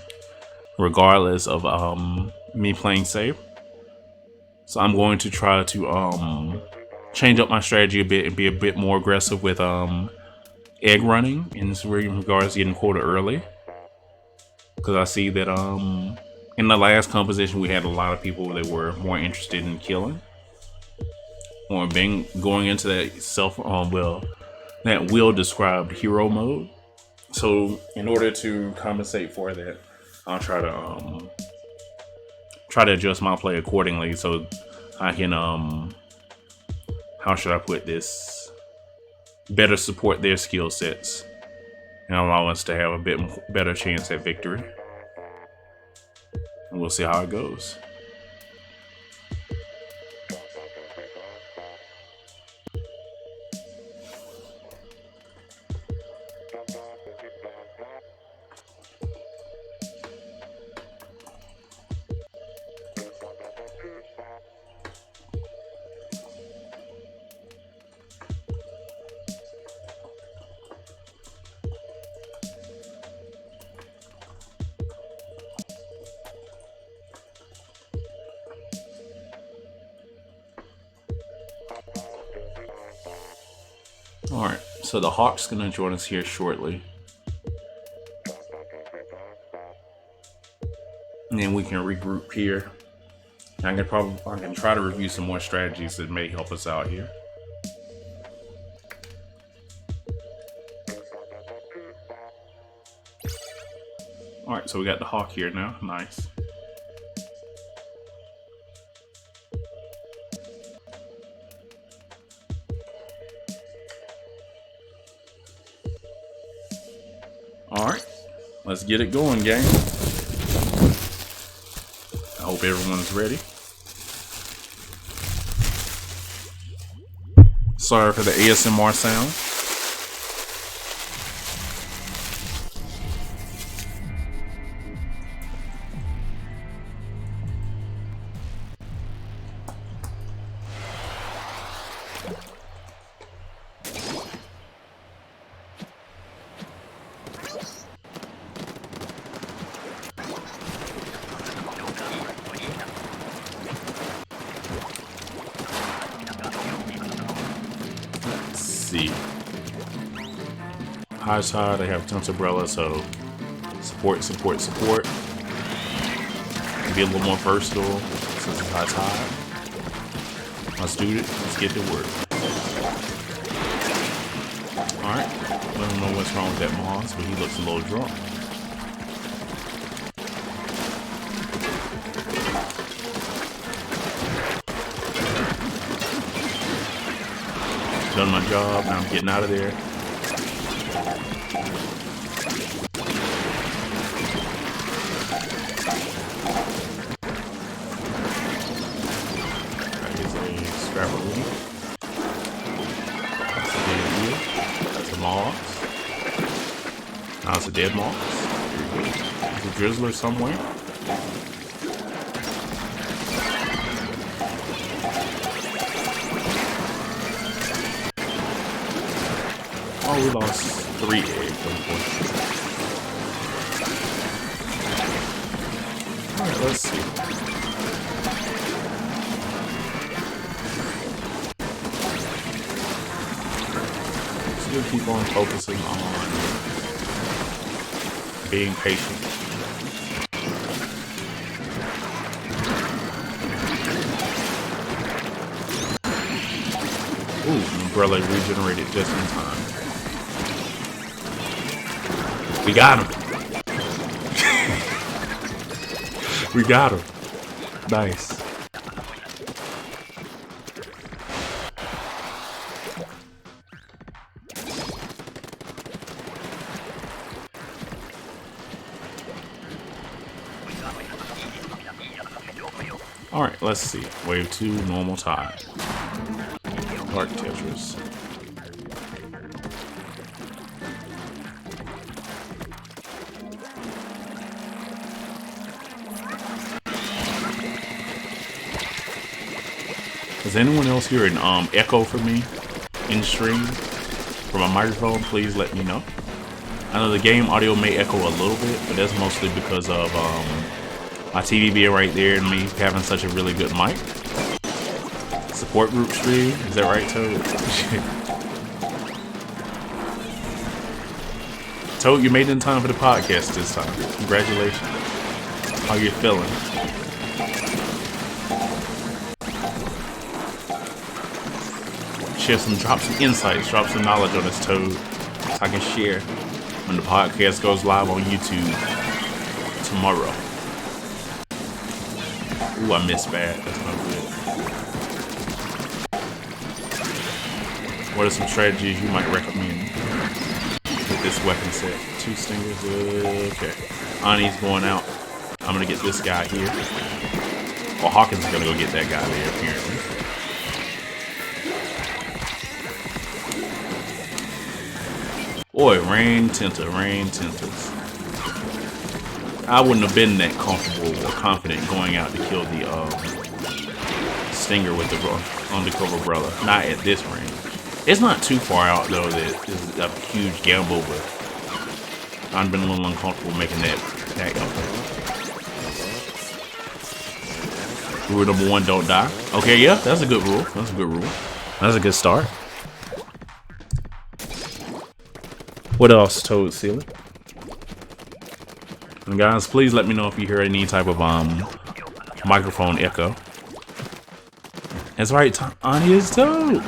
regardless of me playing safe. So I'm going to try to change up my strategy a bit and be a bit more aggressive with egg running in regards to getting quota early. Because I see that in the last composition we had a lot of people that were more interested in killing or going into that that Will described hero mode. So in order to compensate for that, I'll try to adjust my play accordingly so I can how should I put this, better support their skill sets and allow us to have a bit better chance at victory. And we'll see how it goes. Alright, so the Hawk's gonna join us here shortly. And then we can regroup here. I can try to review some more strategies that may help us out here. Alright, so we got the Hawk here now. Nice. Alright, let's get it going, gang. I hope everyone's ready. Sorry for the ASMR sound. High tide, they have Tense Umbrella, so support. Be a little more versatile since it's high tide. Let's do it. Let's get to work. Alright. I don't know what's wrong with that Moss, but he looks a little drunk. Done my job, now I'm getting out of there. Now it's a dead moss. There's a drizzler somewhere. Oh, we lost 3 eggs, unfortunately. Alright, let's see. Still keep on focusing on being patient. Ooh, umbrella regenerated just in time. We got him. We got him. Nice. Alright, let's see. Wave 2, normal tide. Dark Tetris. Is anyone else hearing echo for me in stream from my microphone? Please let me know. I know the game audio may echo a little bit, but that's mostly because of my TV being right there and me having such a really good mic. Support group stream, is that right, Toad? Toad, you made it in time for the podcast this time. Congratulations. How you feeling? Drop some insights, drop some knowledge on this, Toad, so I can share when the podcast goes live on YouTube tomorrow. Ooh, I missed bad. That's not good. What are some strategies you might recommend with this weapon set? 2 stingers. Okay. Ani's going out. I'm gonna get this guy here. Well, Hawkins is gonna go get that guy there, apparently. Boy, rain tenters. I wouldn't have been that comfortable or confident going out to kill the stinger with the undercover brother. Not at this range. It's not too far out though that is a huge gamble, but I've been a little uncomfortable making that attack out there. Rule number 1, don't die. Okay, yeah, that's a good rule. That's a good rule. That's a good start. What else, Toad Sealer? And guys, please let me know if you hear any type of microphone echo. That's right, on his Toad.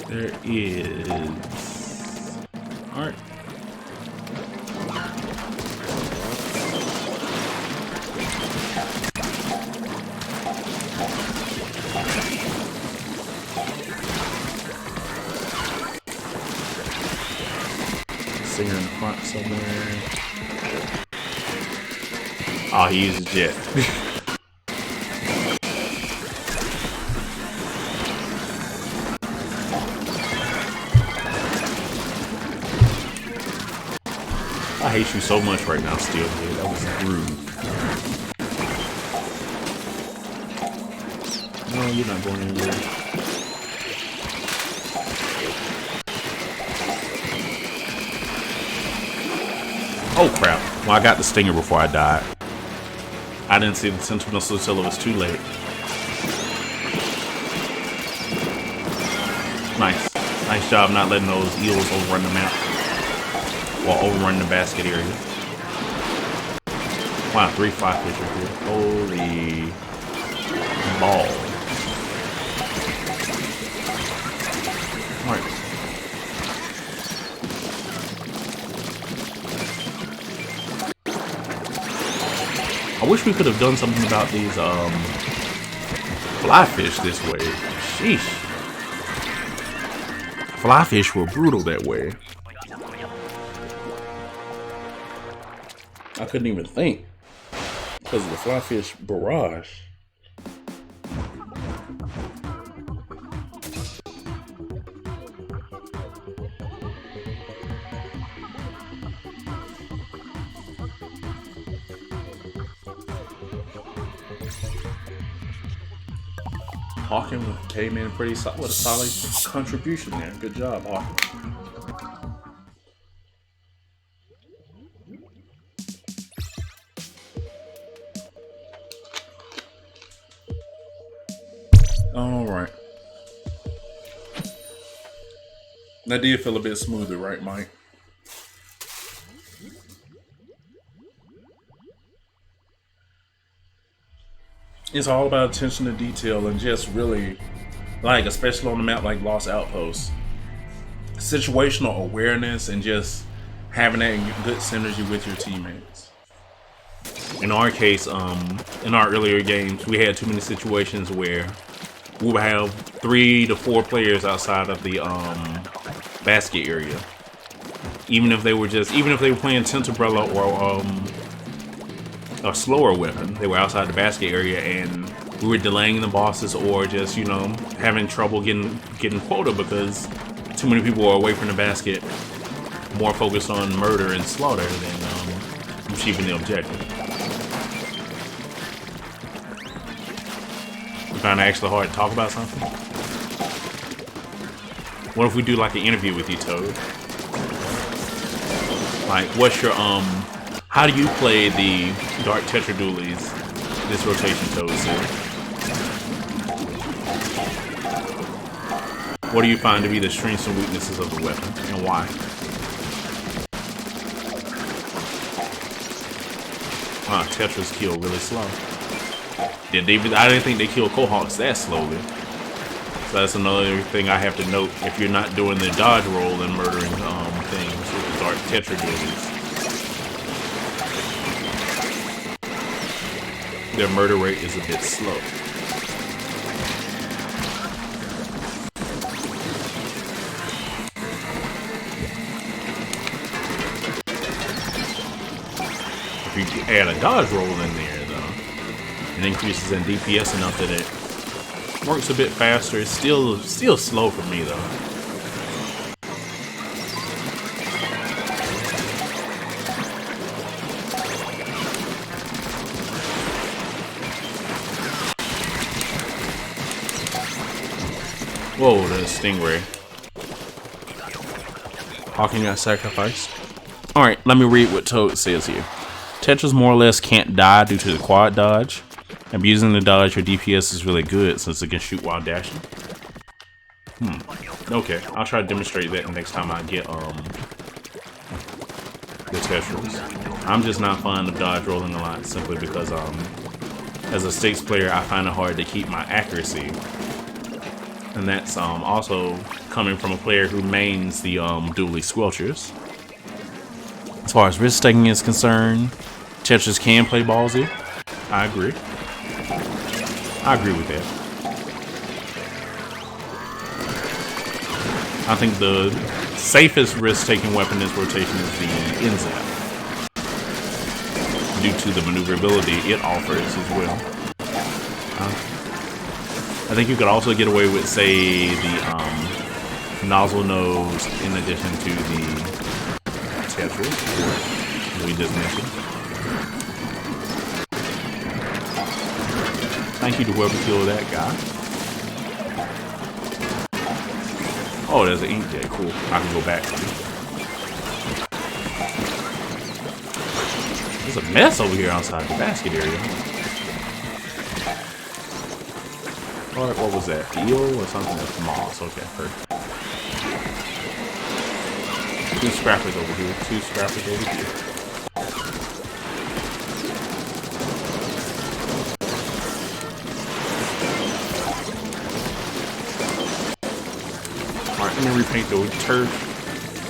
There is. All right. Singer in the front somewhere. Oh, he used a jet. I hate you so much right now, Steel. That was rude. No, you're not going anywhere. Oh crap. Well, I got the stinger before I died. I didn't see the sentinel missile until it was too late. Nice. Nice job not letting those eels overrun the map. While overrunning the basket area. Wow, 3 5 pitchers here. Holy ball. Alright. I wish we could have done something about these fly fish this way. Sheesh. Fly fish were brutal that way. I couldn't even think because of the fly fish barrage. Hawkins came in pretty solid with a solid contribution there. Good job, Hawkins. Alright. That did feel a bit smoother, right, Mike? It's all about attention to detail and just really, like, especially on a map like Lost Outpost, situational awareness and just having that good synergy with your teammates. In our case, in our earlier games, we had too many situations where we would have 3 to 4 players outside of the basket area. Even if they were playing Tenterbrella or a slower weapon, they were outside the basket area and we were delaying the bosses or just, you know, having trouble getting quota because too many people are away from the basket, more focused on murder and slaughter than achieving the objective. You find it actually hard to talk about something? What if we do like an interview with you, Toad? Like, what's your, how do you play the Dark Tetra Dualies this rotation, Toad? What do you find to be the strengths and weaknesses of the weapon, and why? Tetras kill really slow. Yeah, I didn't think they kill Cohawks that slowly. So that's another thing I have to note. If you're not doing the dodge roll and murdering things with the Dark Tetra Dualies, their murder rate is a bit slow. If you add a dodge roll in there, though, it increases in DPS enough that it works a bit faster. It's still slow for me, though. Whoa, the Stingray. Hawking got sacrificed. Alright, let me read what Toad says here. Tetras more or less can't die due to the quad dodge. Abusing the dodge, your DPS is really good since it can shoot while dashing. Okay, I'll try to demonstrate that next time I get the Tetras. I'm just not fond of dodge rolling a lot simply because as a stakes player I find it hard to keep my accuracy. And that's also coming from a player who mains the Dually Squelchers. As far as risk taking is concerned, Tetras can play ballsy. I agree. I agree with that. I think the safest risk-taking weapon in this rotation is the Inzap, due to the maneuverability it offers as well. I think you could also get away with, say, the nozzle nose in addition to the Tetras we just mentioned. Thank you to whoever killed that guy. Oh, there's an ink jet. Cool. I can go back. There's a mess over here outside the basket area. Alright, what was that? Eel or something? That's moss. Okay, perfect. 2 scrappers over here. 2 scrappers over here. Alright, let me repaint the turf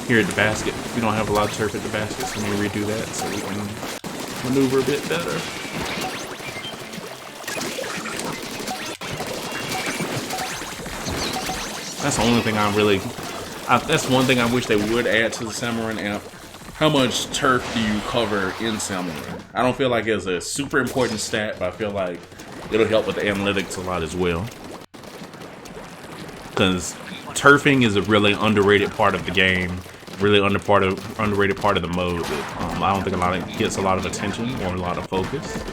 here at the basket. We don't have a lot of turf at the basket, so let me redo that so we can maneuver a bit better. That's the only thing that's one thing I wish they would add to the Samurai app. How much turf do you cover in Samurai? I don't feel like it's a super important stat, but I feel like it'll help with the analytics a lot as well. Because turfing is a really underrated part of the game, really underrated part of the mode that I don't think gets a lot of attention or a lot of focus.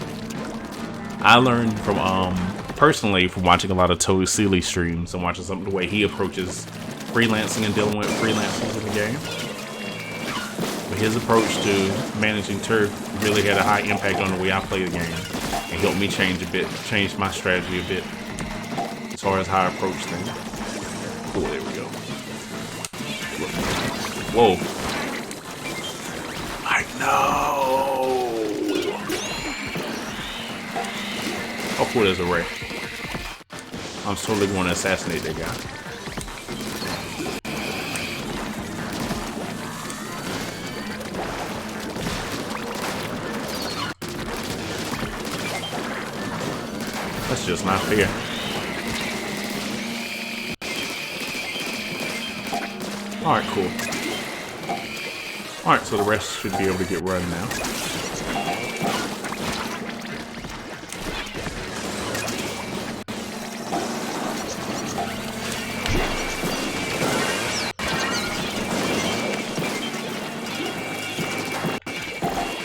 I learned from personally from watching a lot of Toad Seeley streams and watching the way he approaches freelancing and dealing with freelancers in the game. But his approach to managing turf really had a high impact on the way I play the game and helped me change my strategy a bit as far as how I approach things. Cool, there we go. Whoa. I know. Oh, cool, there's a ray. I'm totally going to assassinate that guy. That's just not fair. Alright, cool. Alright, so the rest should be able to get run now.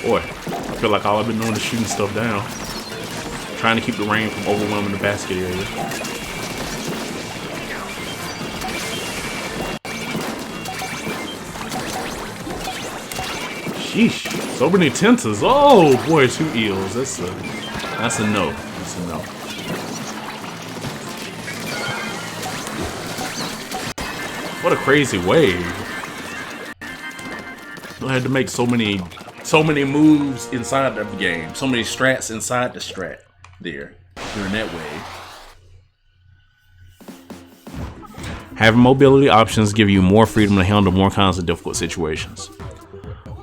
Boy, I feel like all I've been doing is shooting stuff down. Trying to keep the rain from overwhelming the basket area. Sheesh. So many tentas. Oh boy, 2 eels. That's a no. That's a no. What a crazy wave. I had to make so many moves inside of the game. So many strats inside the strat there during that wave. Having mobility options give you more freedom to handle more kinds of difficult situations.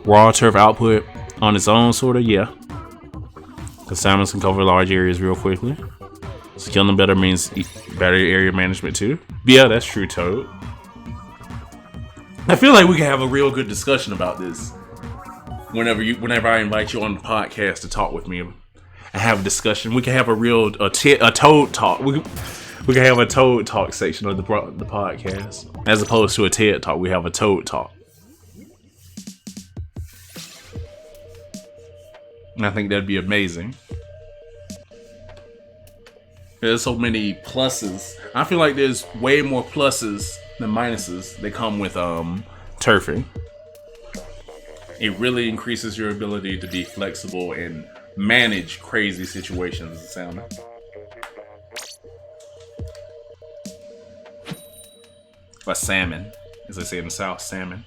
Raw turf output on its own, sort of, yeah. Because salmons can cover large areas real quickly. Skilling them better means better area management too. Yeah, that's true, Toad. I feel like we can have a real good discussion about this whenever I invite you on the podcast to talk with me and have a discussion. We can have a real a Toad talk. We can have a Toad talk section of the podcast as opposed to a TED talk. We have a Toad talk. And I think that'd be amazing. There's so many pluses. I feel like there's way more pluses than minuses that come with turfing. It really increases your ability to be flexible and manage crazy situations. It sounds. But salmon, as they say in the South, salmon.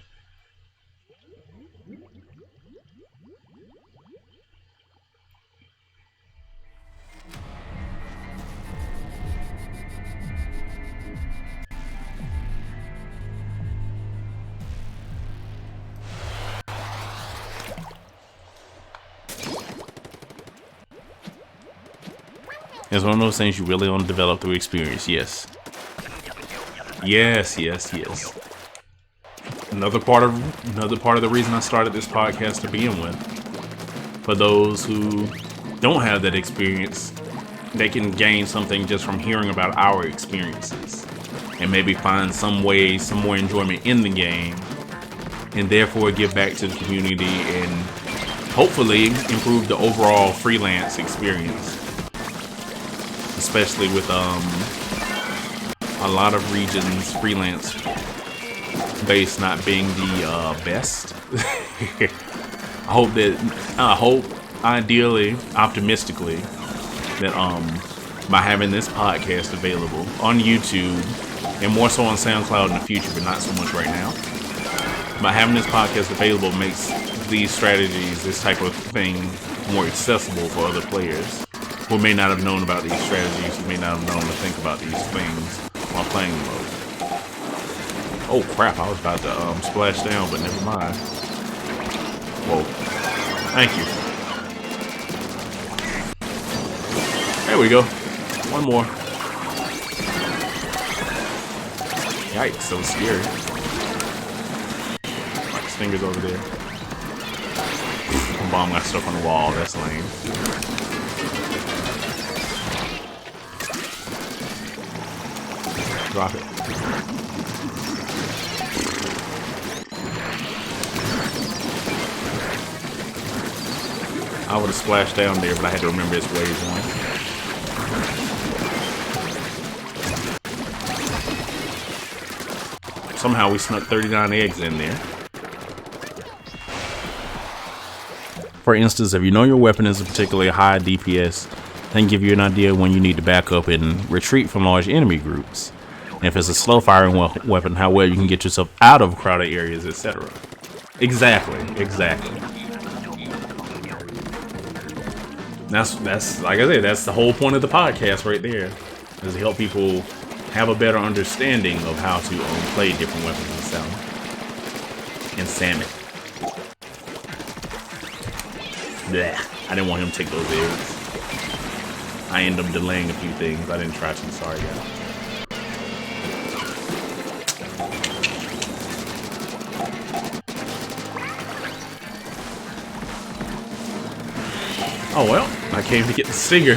It's one of those things you really want to develop through experience. Yes. Yes. Another part of the reason I started this podcast to begin with. For those who don't have that experience, they can gain something just from hearing about our experiences, and maybe find some more enjoyment in the game, and therefore give back to the community and hopefully improve the overall freelance experience. Especially with a lot of regions freelance base not being the best. I hope ideally, optimistically, that by having this podcast available on YouTube and more so on SoundCloud in the future, but not so much right now. By having this podcast available makes these strategies, this type of thing, more accessible for other players who may not have known about these strategies, who may not have known to think about these things while playing the mode. Oh crap, I was about to splash down, but never mind. Whoa. Thank you. There we go. One more. Yikes, that was scary. My stinger's over there. The bomb got stuck on the wall, that's lame. Drop it. I would have splashed down there, but I had to remember it's wave 1. Somehow we snuck 39 eggs in there. For instance, if you know your weapon is a particularly high DPS, that can give you an idea when you need to back up and retreat from large enemy groups. And if it's a slow firing weapon, how well you can get yourself out of crowded areas, etc. Exactly. That's like I said, that's the whole point of the podcast right there, is to help people have a better understanding of how to play different weapons in salmon. Blech. I didn't want him to take those eggs. I ended up delaying a few things. I didn't try to. Sorry, guys. Oh well, I came to get the stinger.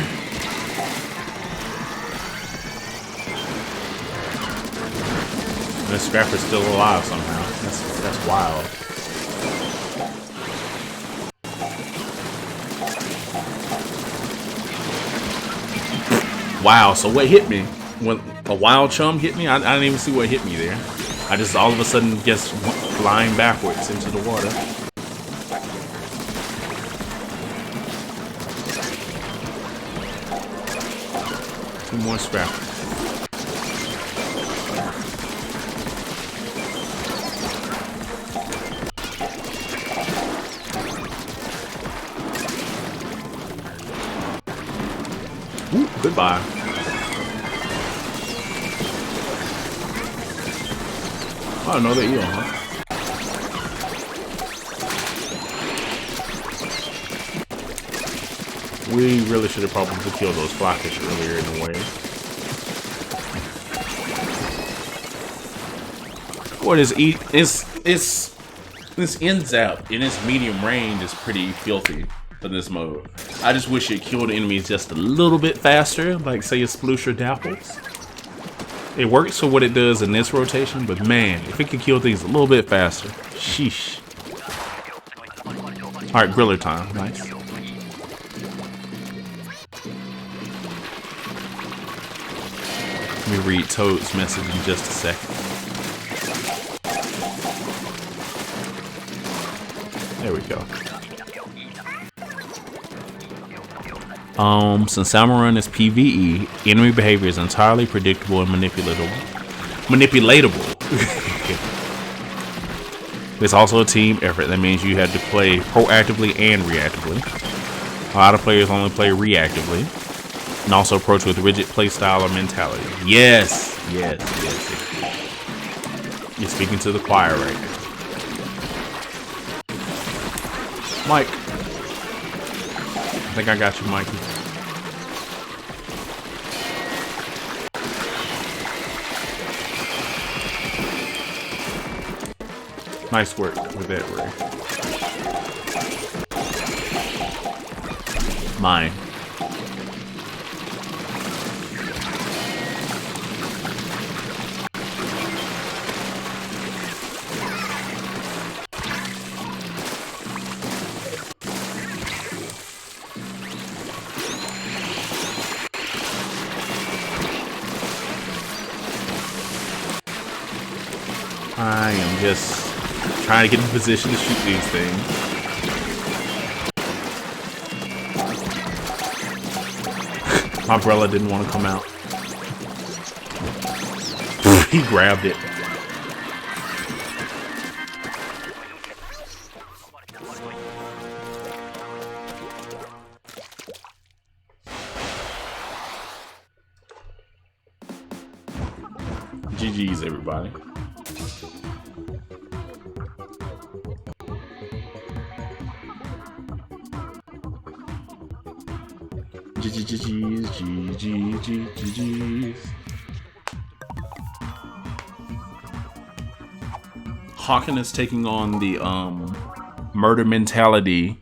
This scrapper's still alive somehow. That's wild. Wow, so what hit me? When a wild chum hit me? I didn't even see what hit me there. I just all of a sudden just went flying backwards into the water. Two more scrappers. Ooh, goodbye. Oh, another eel, huh? We really should have probably killed those flyfish earlier in the wave. What is this ends up in its medium range is pretty filthy for this mode. I just wish it killed enemies just a little bit faster, like say a sploosh or dapples. It works for what it does in this rotation, but man, if it could kill things a little bit faster. Sheesh. Alright, griller time. Nice. Let me read Toad's message in just a second. There we go. Since Salmon Run is PvE, enemy behavior is entirely predictable and manipulatable. It's also a team effort. That means you have to play proactively and reactively. A lot of players only play reactively, and also approach with rigid playstyle or mentality. Yes. You're speaking to the choir right now. Mike. I think I got you, Mikey. Nice work with that, Ray. Mine. I am just trying to get in position to shoot these things. My umbrella didn't want to come out. He grabbed it. GG's, everybody. GG's. Hawken is taking on the murder mentality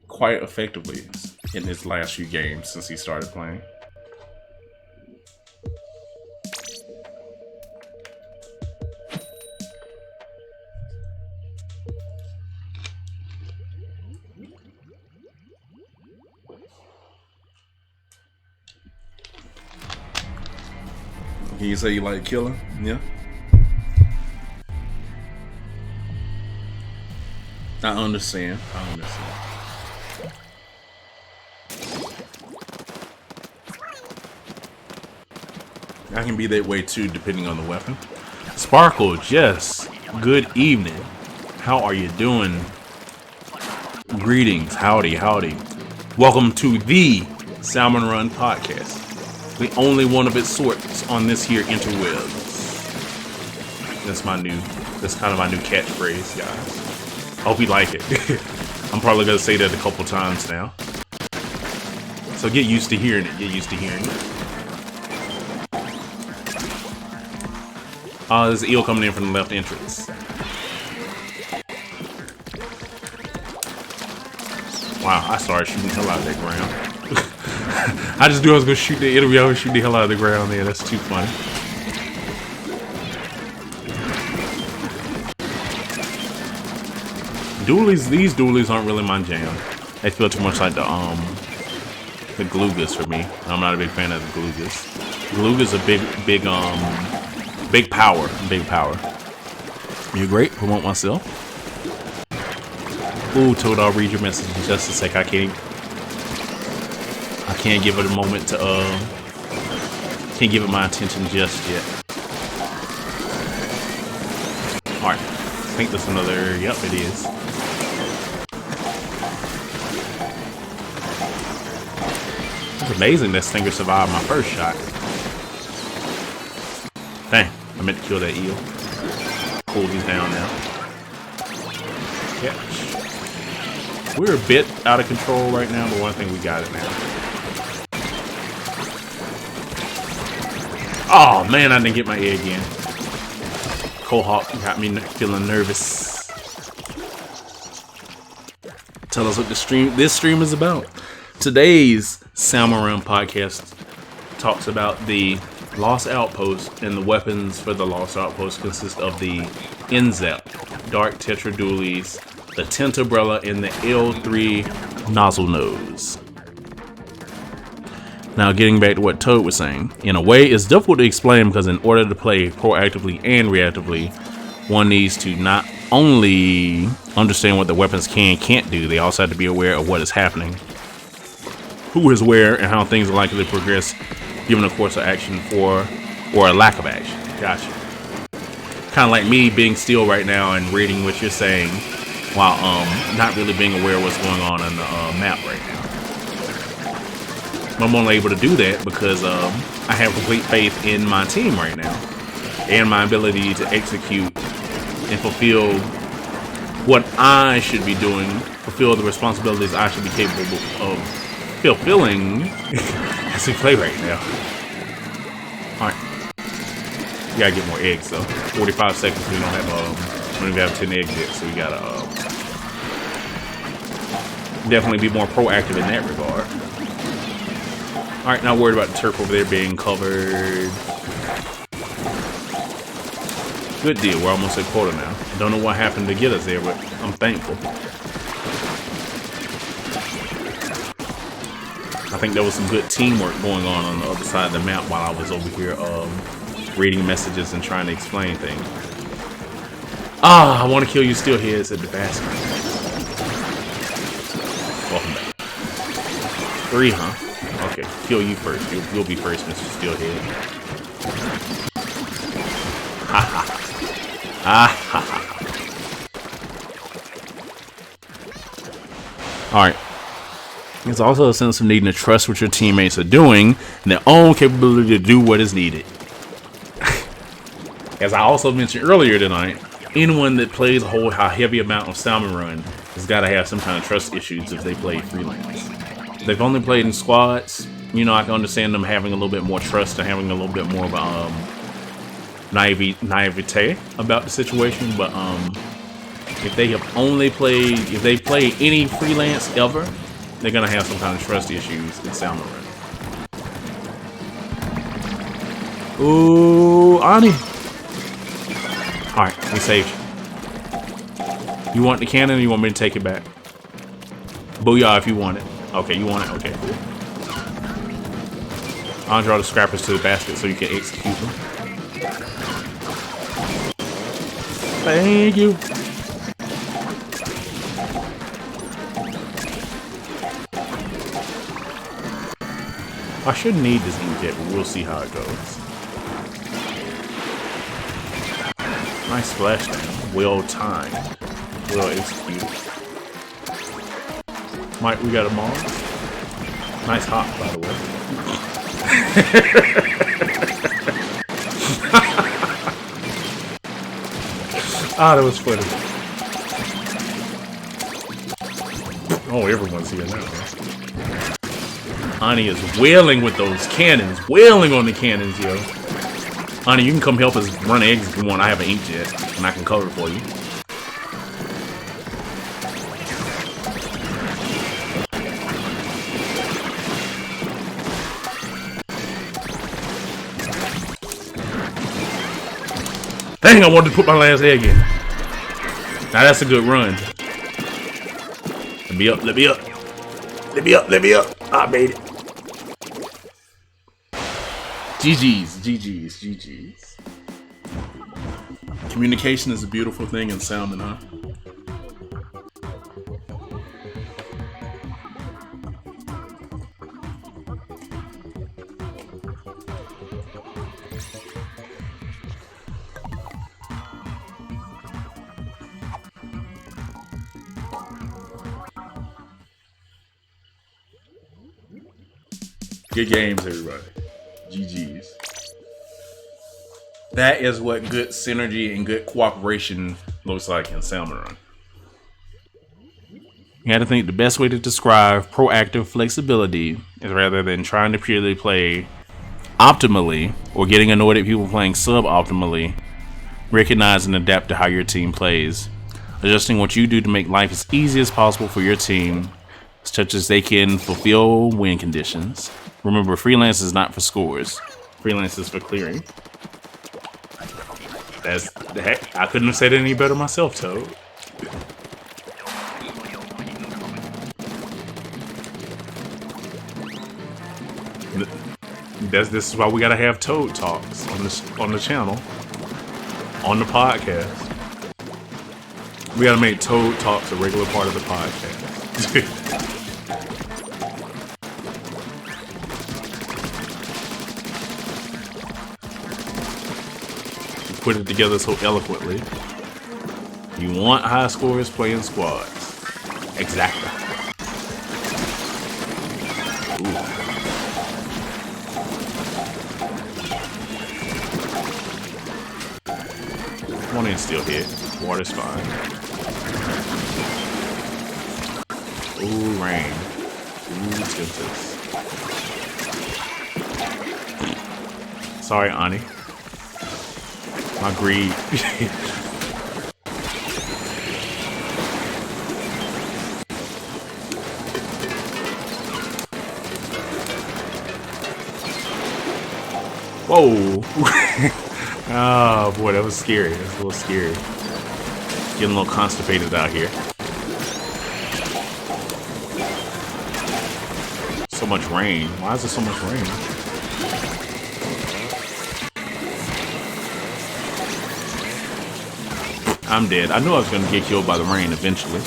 quite effectively in his last few games since he started playing. Can you say you like killing? Yeah. I understand. I can be that way too, depending on the weapon. Sparkle, Jess, good evening. How are you doing? Greetings, howdy. Welcome to the Salmon Run podcast. The only one of its sorts on this here interwebs. That's kind of my new catchphrase, guys. I hope you like it. I'm probably gonna say that a couple times now. So get used to hearing it. There's an eel coming in from the left entrance. Wow, I started shooting the hell out of that ground. I just knew I was gonna shoot the enemy. I was shooting the hell out of the ground there. That's too funny. These dualies aren't really my jam. They feel too much like the the Glugas for me. I'm not a big fan of the Glugas. Gluga's a big power. Big power. You're great. Promote myself. Ooh, Toad, I'll read your message in just a sec. I can't give it a moment to can't give it my attention just yet. Alright. I think that's another, yep, it is. It's amazing that Stinger survived my first shot. Dang, I meant to kill that eel. Cool, he's down now. Catch. We're a bit out of control right now, but one thing we got it now. Oh man, I didn't get my egg in. Cohawk got me feeling nervous. Tell us what this stream is about. Today's Salmon Run podcast talks about the Lost Outpost, and the weapons for the Lost Outpost consist of the Inzep, Dark Tetra Dualies, the Tent Umbrella, and the L3 Nozzle Nose. Now, getting back to what Toad was saying, in a way, it's difficult to explain because in order to play proactively and reactively, one needs to not only understand what the weapons can and can't do, they also have to be aware of what is happening, who is where, and how things are likely to progress given a course of action or a lack of action. Gotcha. Kind of like me being still right now and reading what you're saying while not really being aware of what's going on the map right now. I'm only able to do that because I have complete faith in my team right now and my ability to execute and fulfill what I should be doing, fulfill the responsibilities I should be capable of fulfilling as we play right now. Alright. We gotta get more eggs though. 45 seconds, we don't have we don't even have 10 eggs yet, so we gotta definitely be more proactive in that regard. Alright, not worried about the turf over there being covered. Good deal, we're almost at quota now. Don't know what happened to get us there, but I'm thankful. I think there was some good teamwork going on the other side of the map while I was over here reading messages and trying to explain things. Ah, I want to kill you Steelhead, said the bastard. Welcome back. 3, huh? Okay, kill you first. You'll be first, Mr. Steelhead. Ha ha. Ah ha ha. Alright. There's also a sense of needing to trust what your teammates are doing and their own capability to do what is needed. As I also mentioned earlier tonight, anyone that plays a whole heavy amount of Salmon Run has got to have some kind of trust issues if they play freelance. If they've only played in squads, you know, I can understand them having a little bit more trust and having a little bit more of naivete about the situation. But if they have only played, if they play any freelance ever, they're gonna have some kind of trust issues in Salmon Run. Ooh, Ani. Alright, we saved you. You want the cannon or you want me to take it back? Booyah if you want it. Okay, you want it? Okay, cool. I'll draw the scrappers to the basket so you can execute them. Thank you. I shouldn't need this inkjet, but we'll see how it goes. Nice splashdown. Well timed. Well executed. Mike, we got a Mars. Nice hop, by the way. Ah, that was funny. Oh, everyone's here now. Ani is wailing with those cannons. Wailing on the cannons, yo. Ani, you can come help us run eggs if you want. I have an inkjet, and I can cover for you. Dang, I wanted to put my last egg in. Now that's a good run. Let me up, let me up. Let me up, let me up. I made it. GG's. Communication is a beautiful thing in salmon, huh? Good games, everybody. GG's. That is what good synergy and good cooperation looks like in Salmon Run. You got to think the best way to describe proactive flexibility is rather than trying to purely play optimally or getting annoyed at people playing suboptimally, recognize and adapt to how your team plays, adjusting what you do to make life as easy as possible for your team, such as they can fulfill win conditions. Remember, freelance is not for scores. Freelance is for clearing. That's the heck. I couldn't have said it any better myself, Toad. This is why we gotta have Toad talks on the channel, on the podcast. We gotta make Toad talks a regular part of the podcast. Put it together so eloquently. You want high scores, playing squads. Exactly. Ooh. One in still hit. Water's fine. Ooh, rain. Ooh, Tempest. Sorry, Ani. My greed. Whoa. Oh boy, that was scary. That was a little scary. Getting a little constipated out here. So much rain. Why is there so much rain? I'm dead. I knew I was going to get killed by the rain eventually.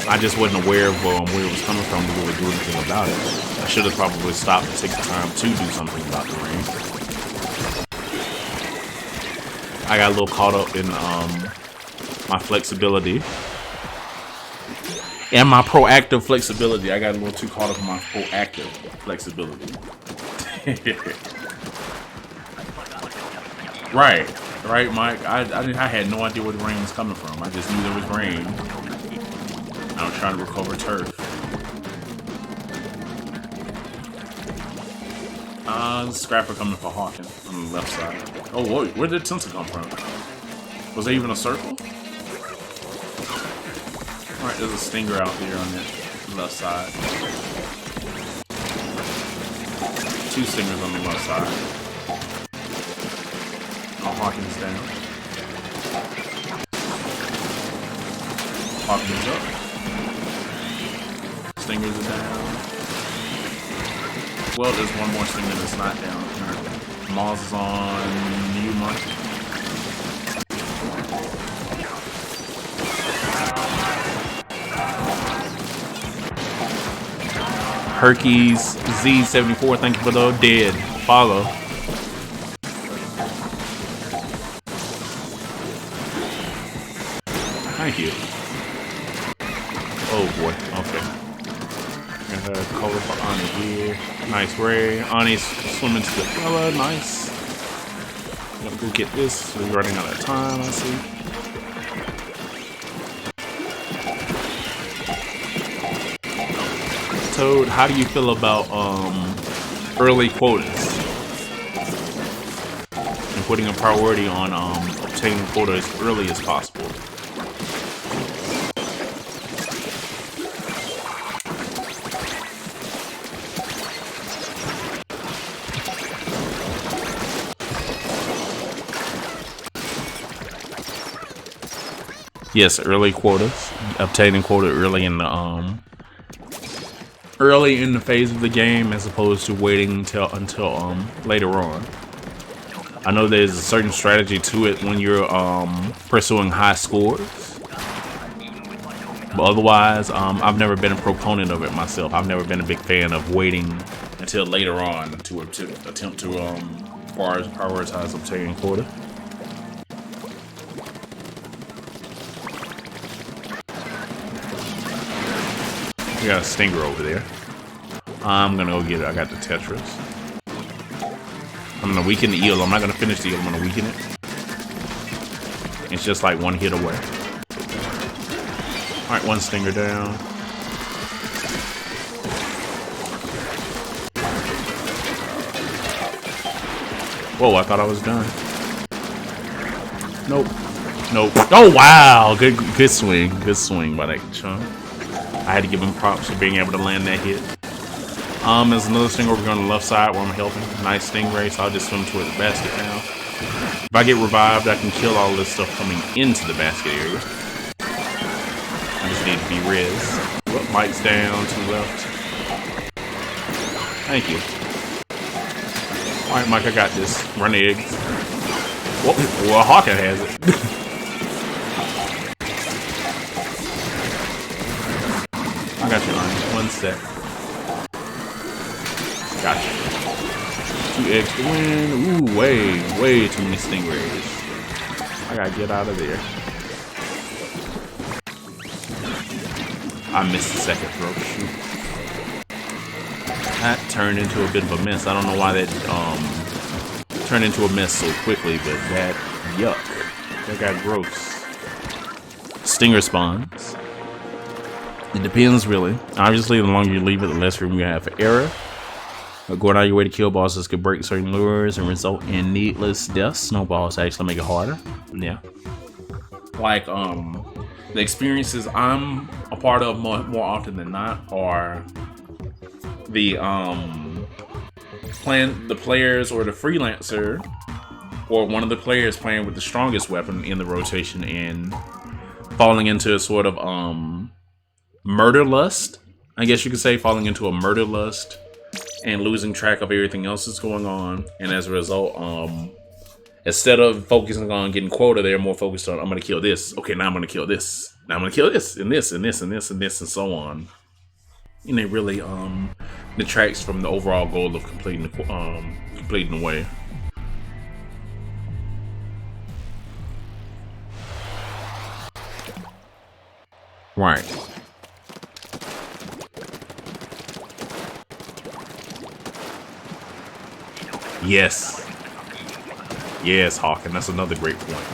I just wasn't aware of where it was coming from to really do anything about it. I should have probably stopped and taken the time to do something about the rain. I got a little caught up in my flexibility. And my proactive flexibility. I got a little too caught up in my proactive flexibility. Right, Mike. I had no idea where the rain was coming from. I just knew there was rain. I was trying to recover turf. Scrapper coming for Hawking on the left side. Oh, whoa, where did Tinsel come from? Was there even a circle? Alright, there's a stinger out there on the left side. Two stingers on the left side. Oh, Hawkins down. Hawkins up. Stingers are down. Well, there's one more stinger that's not down. Moz is on you, Mark. Herkies Z74, thank you for the dead follow. Thank you. Oh boy, okay. Cover for Ani here. Nice Ray. Ani's swimming to the fella, nice. I'm gonna go get this. We're running out of time, I see. Toad, how do you feel about early quotas? And putting a priority on obtaining quota as early as possible. Yes, early quotas. Obtaining quota early in the early in the phase of the game as opposed to waiting until later on. I know there's a certain strategy to it when you're pursuing high scores, but otherwise I've never been a proponent of it myself. I've never been a big fan of waiting until later on to attempt to prioritize obtaining quota. We got a stinger over there. I'm gonna go get it. I got the Tetris. I'm gonna weaken the eel. I'm not gonna finish the eel. I'm gonna weaken it. It's just like one hit away. Alright, one stinger down. Whoa, I thought I was done. Nope. Nope. Oh wow! Good swing. Good swing by that chunk. I had to give him props for being able to land that hit. There's another stinger over here on the left side where I'm helping. Nice stingray, so I'll just swim towards the basket now. If I get revived, I can kill all this stuff coming into the basket area. I just need to be res. Well, Mike's down to the left. Thank you. Alright, Mike, I got this. Run the eggs. Well, Hawken has it. I got you on 1 sec. Gotcha. 2 eggs to win. Ooh, way too many stingrays. I gotta get out of there. I missed the second throw. Shoot. That turned into a bit of a mess. I don't know why that turned into a mess so quickly, but that yuck. That got gross. Stinger spawns. It depends, really. Obviously, the longer you leave it, the less room you have for error. Going out your way to kill bosses could break certain lures and result in needless deaths. Snowballs actually make it harder. Yeah. Like, the experiences I'm a part of more often than not are the players or the freelancer or one of the players playing with the strongest weapon in the rotation and falling into a sort of murder lust, I guess you could say, falling into a murder lust and losing track of everything else that's going on, and as a result, instead of focusing on getting quota, they're more focused on, I'm gonna kill this. Okay, now I'm gonna kill this. Now I'm gonna kill this, and this, and this, and this, and this, and so on. And it really detracts from the overall goal of completing the way. Right. Yes. Yes, Hawken. That's another great point.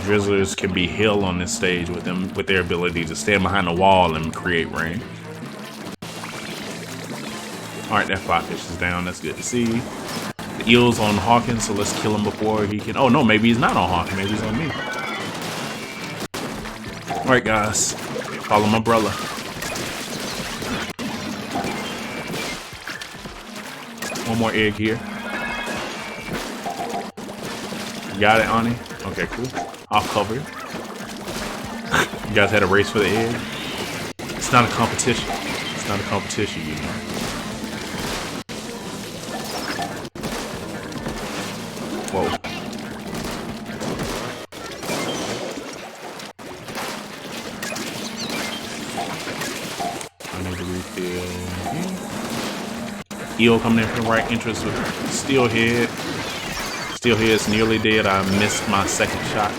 Drizzlers can be hell on this stage with their ability to stand behind a wall and create rain. Alright, that flyfish is down. That's good to see. The eel's on Hawken, so let's kill him before he can... Oh, no, maybe he's not on Hawken. Maybe he's on me. Alright, guys. Follow my umbrella. One more egg here. You got it, Ani? Okay, cool. I'll cover it. You guys had a race for the egg? It's not a competition. It's not a competition, you know. Whoa. I need to refill. Eel coming in from the right entrance with Steelhead. Steelhead's nearly dead. I missed my second shot.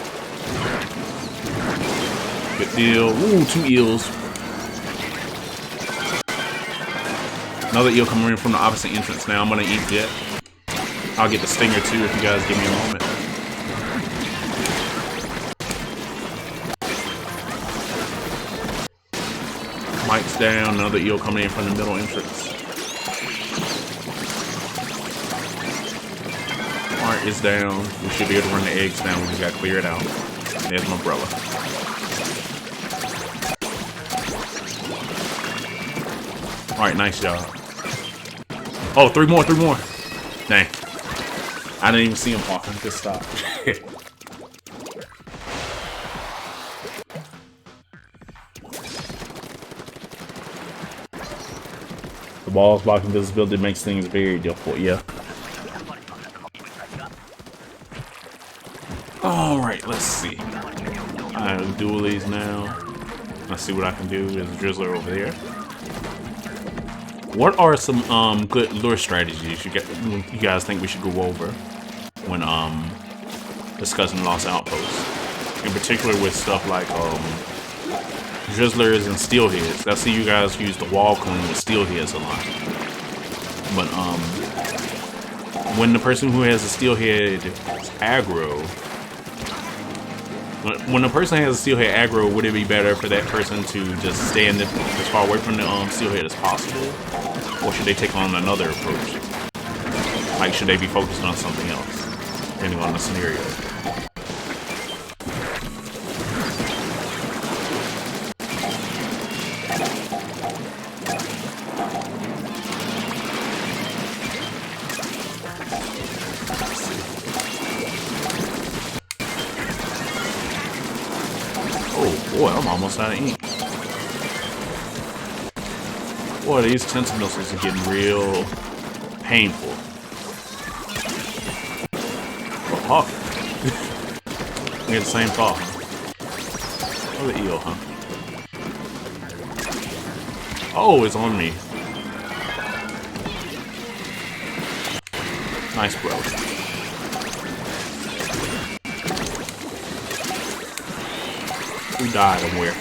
Good deal. Ooh, 2 eels. Another eel coming in from the opposite entrance now. I'm gonna eat that. I'll get the stinger too if you guys give me a moment. Mike's down. Another eel coming in from the middle entrance. Alright, it's down. We should be able to run the eggs down. We just gotta clear it out. There's my umbrella. Alright, nice job. Oh, 3 more, 3 more. Dang. I didn't even see him walking. Just stop. The walls blocking visibility makes things very difficult, yeah. Alright, let's see. I have dualies now. Let's see what I can do. There's a drizzler over there. What are some good lure strategies you guys think we should go over when discussing Lost Outpost? In particular with stuff like drizzlers and steelheads. I see you guys use the wall cone with steelheads a lot. But when the person who has a steelhead is aggro, when a person has a steelhead aggro, would it be better for that person to just stand as far away from the steelhead as possible? Or should they take on another approach? Like, should they be focused on something else, depending on the scenario? Boy, I'm almost out of ink. Boy, these tensor missiles are getting real painful. Oh, hawk. We had the same thought. Oh, the eel, huh? Oh, it's on me. Nice, bro. Who died and where?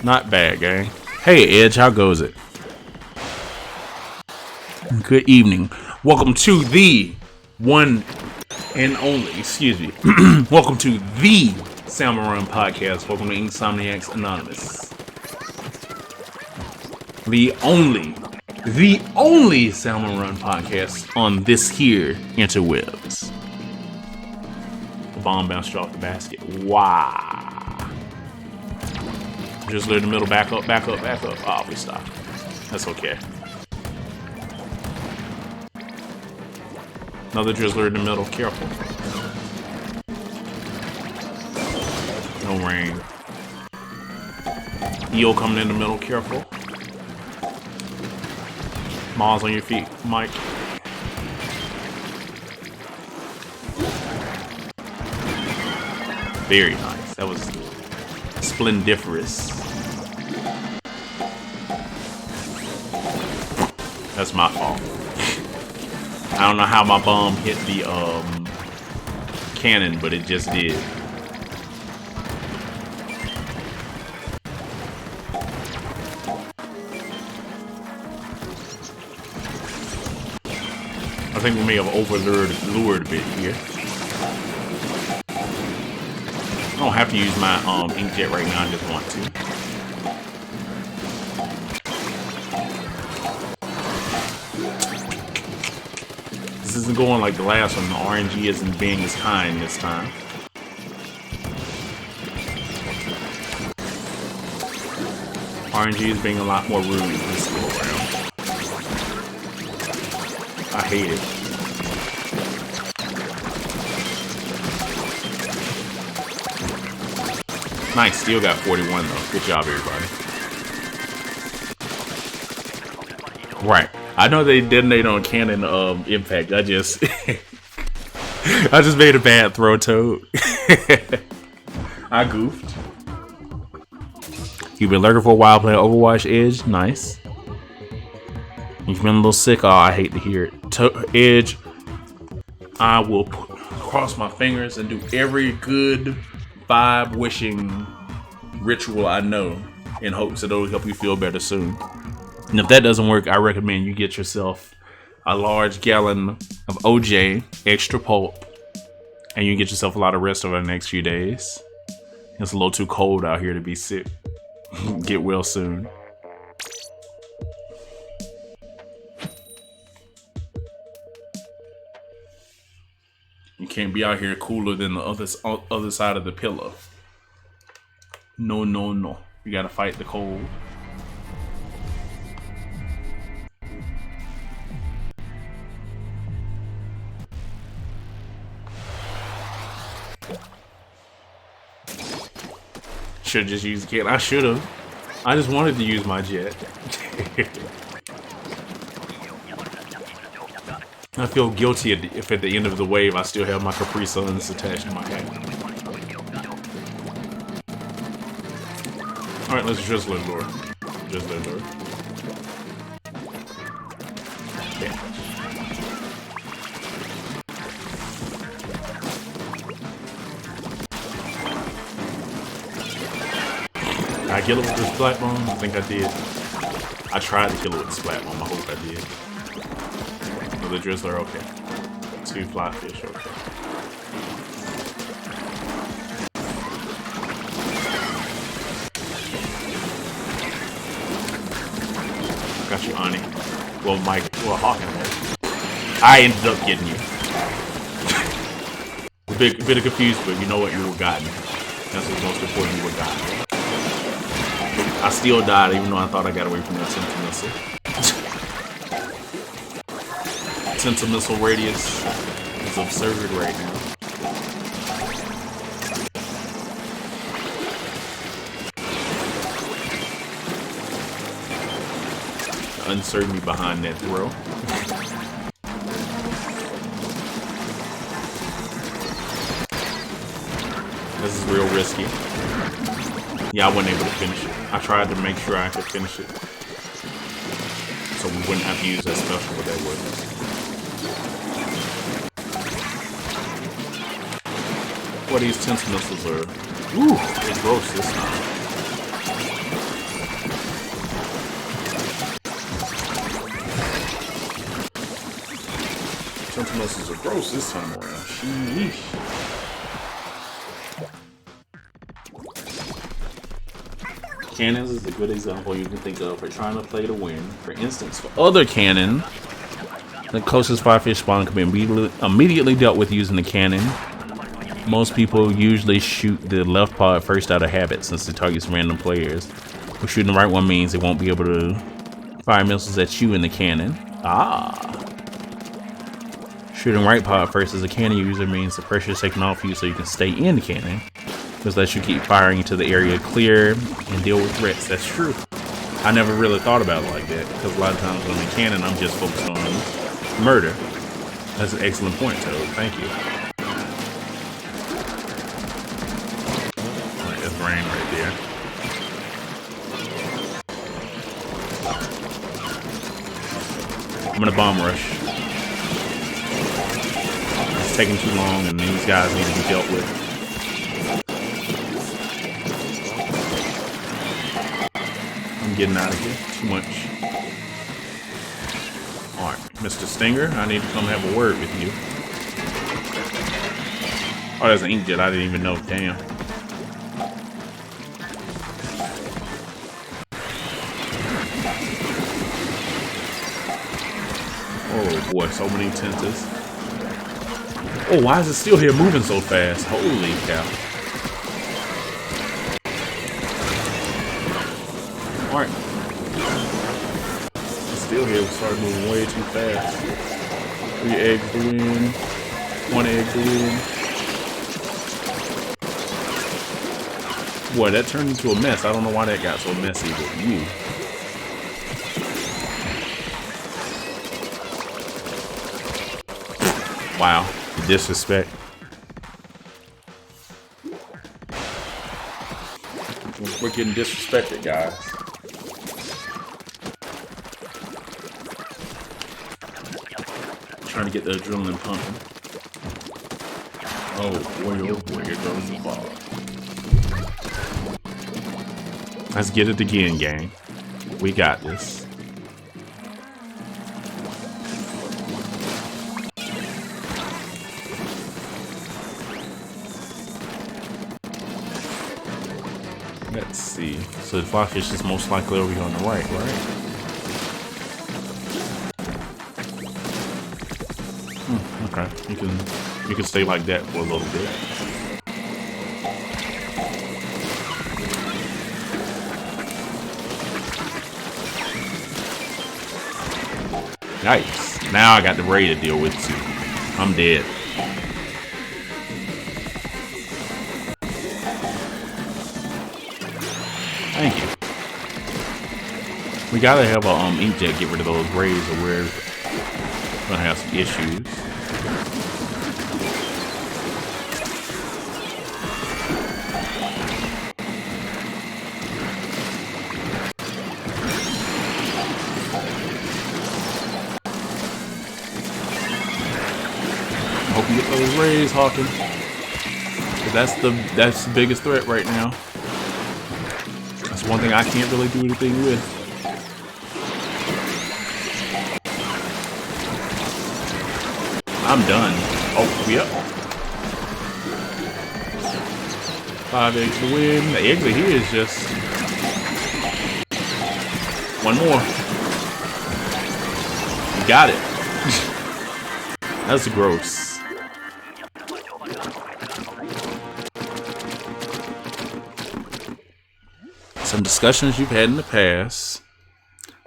Not bad, gang. Hey, Edge, how goes it? Good evening. Welcome to the one and only, excuse me. Welcome to the Salmon Run Podcast. Welcome to Inksomniacs Anonymous. The only Salmon Run podcast on this here interwebs. The bomb bounced off the basket. Wow. Just in the middle, back up, back up, back up. Oh, we stopped. That's okay. Another drizzler in the middle. Careful. No rain. Eel coming in the middle. Careful. Mars on your feet, Mike. Very nice. That was splendiferous. That's my fault. I don't know how my bomb hit the cannon, but it just did. I think we may have lured a bit here. I don't have to use my inkjet right now, I just want to. This isn't going like the last one. The RNG isn't being as kind this time. RNG is being a lot more rude this go around. I hate it. Nice, still got 41 though. Good job, everybody. Right. I know they detonate on cannon impact. I just I just made a bad throw, Toad. I goofed. You've been lurking for a while playing Overwatch, Edge. Nice. You've been a little sick. Oh, I hate to hear it. Edge, I will cross my fingers and do every good vibe wishing ritual I know in hopes that it'll help you feel better soon. And if that doesn't work, I recommend you get yourself a large gallon of OJ, extra pulp, and you get yourself a lot of rest over the next few days. It's a little too cold out here to be sick. Get well soon. You can't be out here cooler than the other side of the pillow. No, no, no. You gotta fight the cold. Should've just used the cannon. I should've. I just wanted to use my jet. I feel guilty if at the end of the wave I still have my Capri Suns attached to my hat. Alright, let's drizzle it, Lord. Drizzle it, Lord. Yeah. Did I kill it with the splat bomb? I think I did. I tried to kill it with the splat bomb. I hope I did. Oh, the drizzler, okay. 2 flyfish, okay. Got you, Ani. Well, Hawking. I ended up getting you. A bit confused, but you know what? You were gotten. That's what's most important. You were gotten. I still died, even though I thought I got away from that Sentinel missile. Sentinel missile radius is absurd right now. The uncertainty behind that throw. This is real risky. Yeah, I wasn't able to finish it. I tried to make sure I could finish it, so we wouldn't have to use that special, but that wasn't. What these tensor missiles are. Ooh, it's gross this time. Tensor missiles are gross this time around. Sheesh. Cannons is a good example you can think of for trying to play to win. For instance, for other cannon, the closest 5-fish spawn can be immediately dealt with using the cannon. Most people usually shoot the left pod first out of habit since it targets random players. But shooting the right one means it won't be able to fire missiles at you in the cannon. Shooting right pod first as a cannon user means the pressure is taken off you so you can stay in the cannon. This lets you keep firing until the area clear and deal with threats. That's true. I never really thought about it like that, because a lot of times when I'm in cannon, I'm just focused on murder. That's an excellent point, Toad. Thank you. Alright, that's rain right there. I'm gonna bomb rush. It's taking too long, and these guys need to be dealt with. Getting out of here. Too much. Alright, Mr. Stinger, I need to come have a word with you. Oh, there's an inkjet. I didn't even know. Damn. Oh boy, so many tenters. Oh, why is it still here moving so fast? Holy cow. Alright. Still here, we started moving way too fast. 3 eggs to win. 1 egg to win. Boy, that turned into a mess. I don't know why that got so messy, but you. Wow. The disrespect. We're getting disrespected, guys. Trying to get the adrenaline pumping. Oh boy, here goes the ball. Let's get it again, gang. We got this. Let's see. So the flyfish is most likely over here on the right, right? Okay, you can stay like that for a little bit. Nice. Now I got the Ray to deal with too. I'm dead. Thank you. We gotta have a inkjet get rid of those rays, or we're gonna have some issues. Hope you get those rays, Hawking. That's the biggest threat right now. That's one thing I can't really do anything with. I'm done. Oh, yep. 5 eggs to win. The exit here is just one more. You got it. That's gross. Some discussions you've had in the past.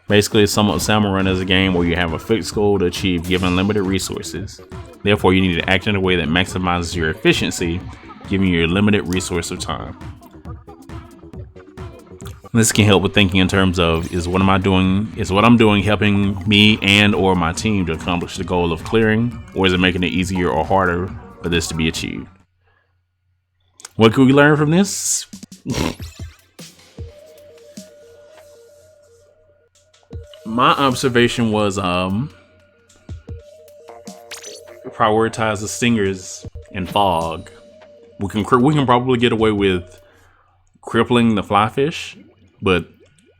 Basically, Salmon Run is a game where you have a fixed goal to achieve given limited resources. Therefore, you need to act in a way that maximizes your efficiency, giving you a limited resource of time. This can help with thinking in terms of, is what I'm doing helping me and or my team to accomplish the goal of clearing, or is it making it easier or harder for this to be achieved? What can we learn from this? My observation was prioritize the stingers and fog. We can probably get away with crippling the flyfish, but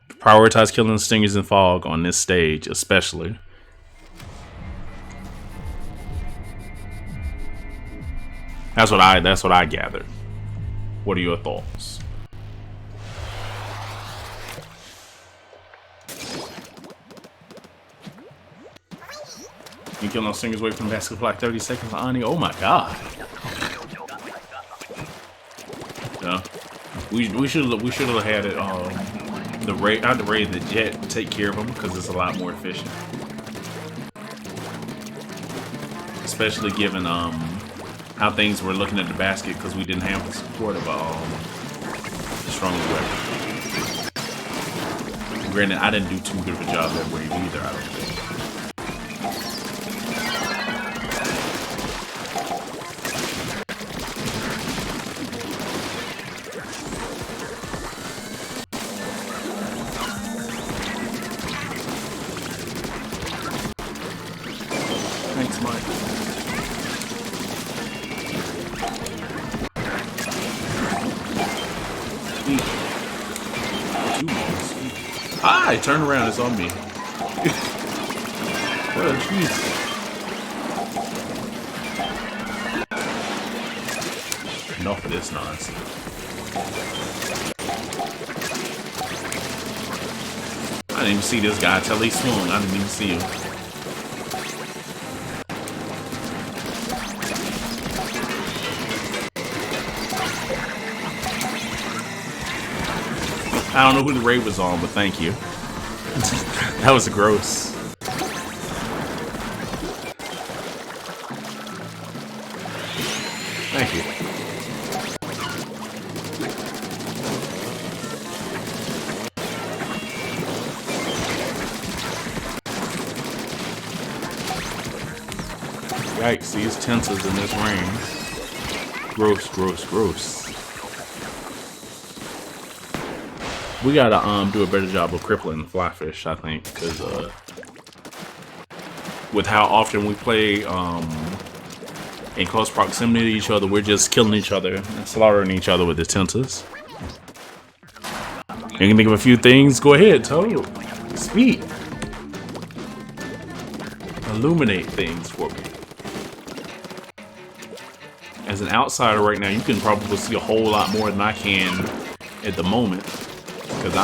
prioritize killing the stingers and fog on this stage especially. That's what I gathered. What are your thoughts? You kill those stingers away from the basket for like 30 seconds, Ani. Oh my god. Yeah. We should have had it the raid the jet take care of them because it's a lot more efficient. Especially given how things were looking at the basket because we didn't have the support of stronger weapon. Granted, I didn't do too good of a job that wave either, I don't think. Thanks, Mike. Hi, turn around, it's on me. Oh, jeez. Enough of this nonsense. I didn't even see this guy till he swung. I didn't even see him. I don't know who the raid was on, but thank you. That was gross. Thank you. Yikes, these tenses in this rain. Gross, gross, gross. We gotta do a better job of crippling the flyfish, I think, because with how often we play in close proximity to each other, we're just killing each other and slaughtering each other with the tentas. You can think of a few things? Go ahead, Toad. Speak. Illuminate things for me. As an outsider right now, you can probably see a whole lot more than I can at the moment. Because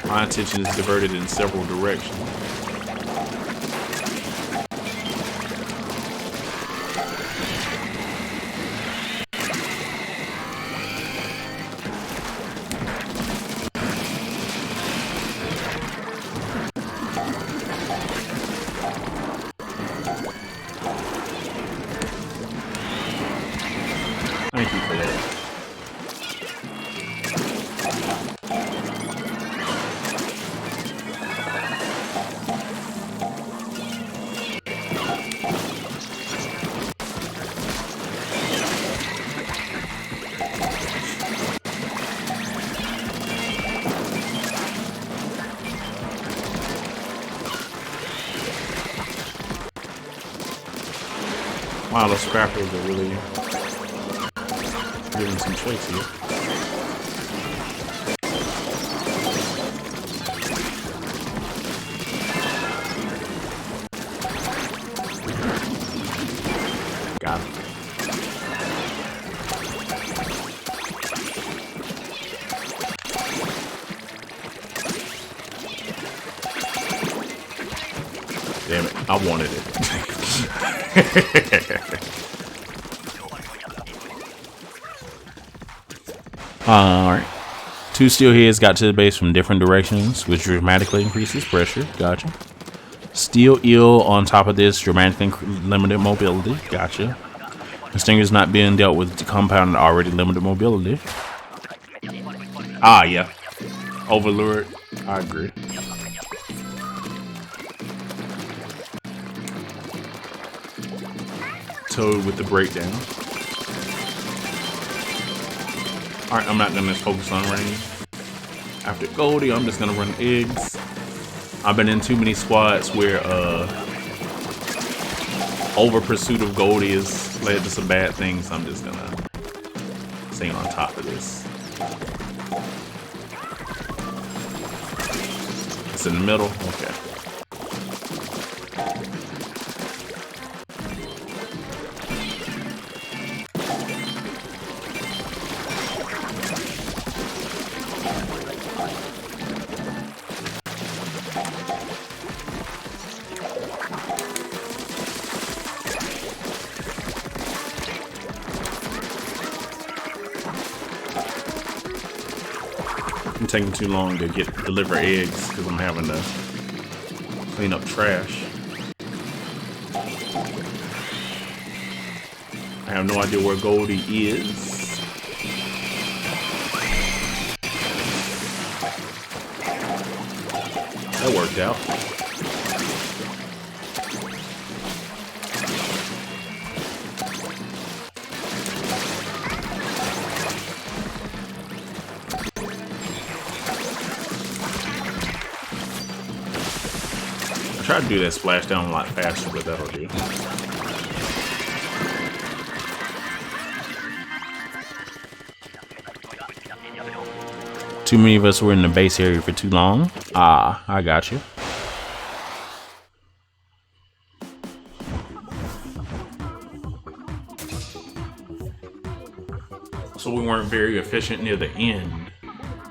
my attention is diverted in several directions. Thank you for that. Wow, the scrappers are really giving some chase here. Got it. Damn it, I wanted it. Alright. 2 steelheads got to the base from different directions, which dramatically increases pressure. Gotcha. Steel eel on top of this, dramatically limited mobility. Gotcha. The stinger's not being dealt with compounded already limited mobility. Ah, yeah. Overlured. I agree. Toad with the breakdown. Alright, I'm not gonna focus on running. After Goldie, I'm just gonna run eggs. I've been in too many squads where over pursuit of Goldie has led to some bad things. I'm just gonna stay on top of this. It's in the middle? Okay. Taking too long to deliver eggs because I'm having to clean up trash. I have no idea where Goldie is. That worked out. Try to do that splashdown a lot faster, but that'll do. Too many of us were in the base area for too long. Ah, I got you. So we weren't very efficient near the end,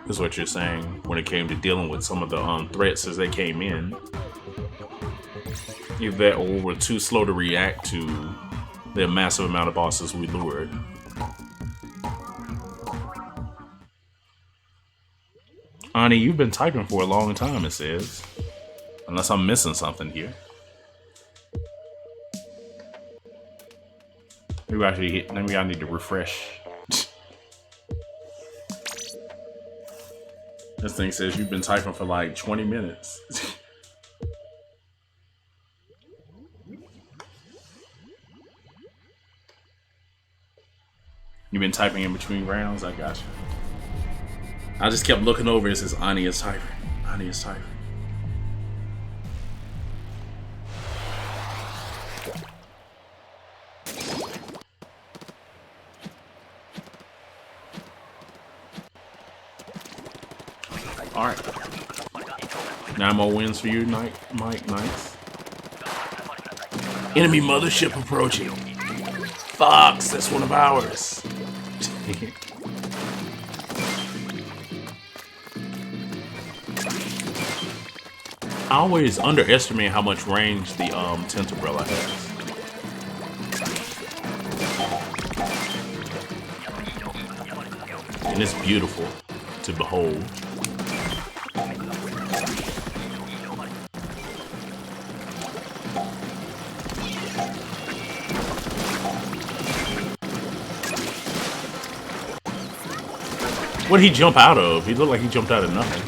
is what you're saying, when it came to dealing with some of the threats as they came in. Either that or we're too slow to react to the massive amount of bosses we lured. Ani, you've been typing for a long time, it says. Unless I'm missing something here. Maybe I need to refresh. This thing says you've been typing for like 20 minutes. You've been typing in between rounds? I got you. I just kept looking over. It says Ani is typing. Ani is typing. Alright. 9 more wins for you, Mike. Nice. Enemy mothership approaching. Fox, that's one of ours. I always underestimate how much range the Tenterbrella has. And it's beautiful to behold. What did he jump out of? He looked like he jumped out of nothing.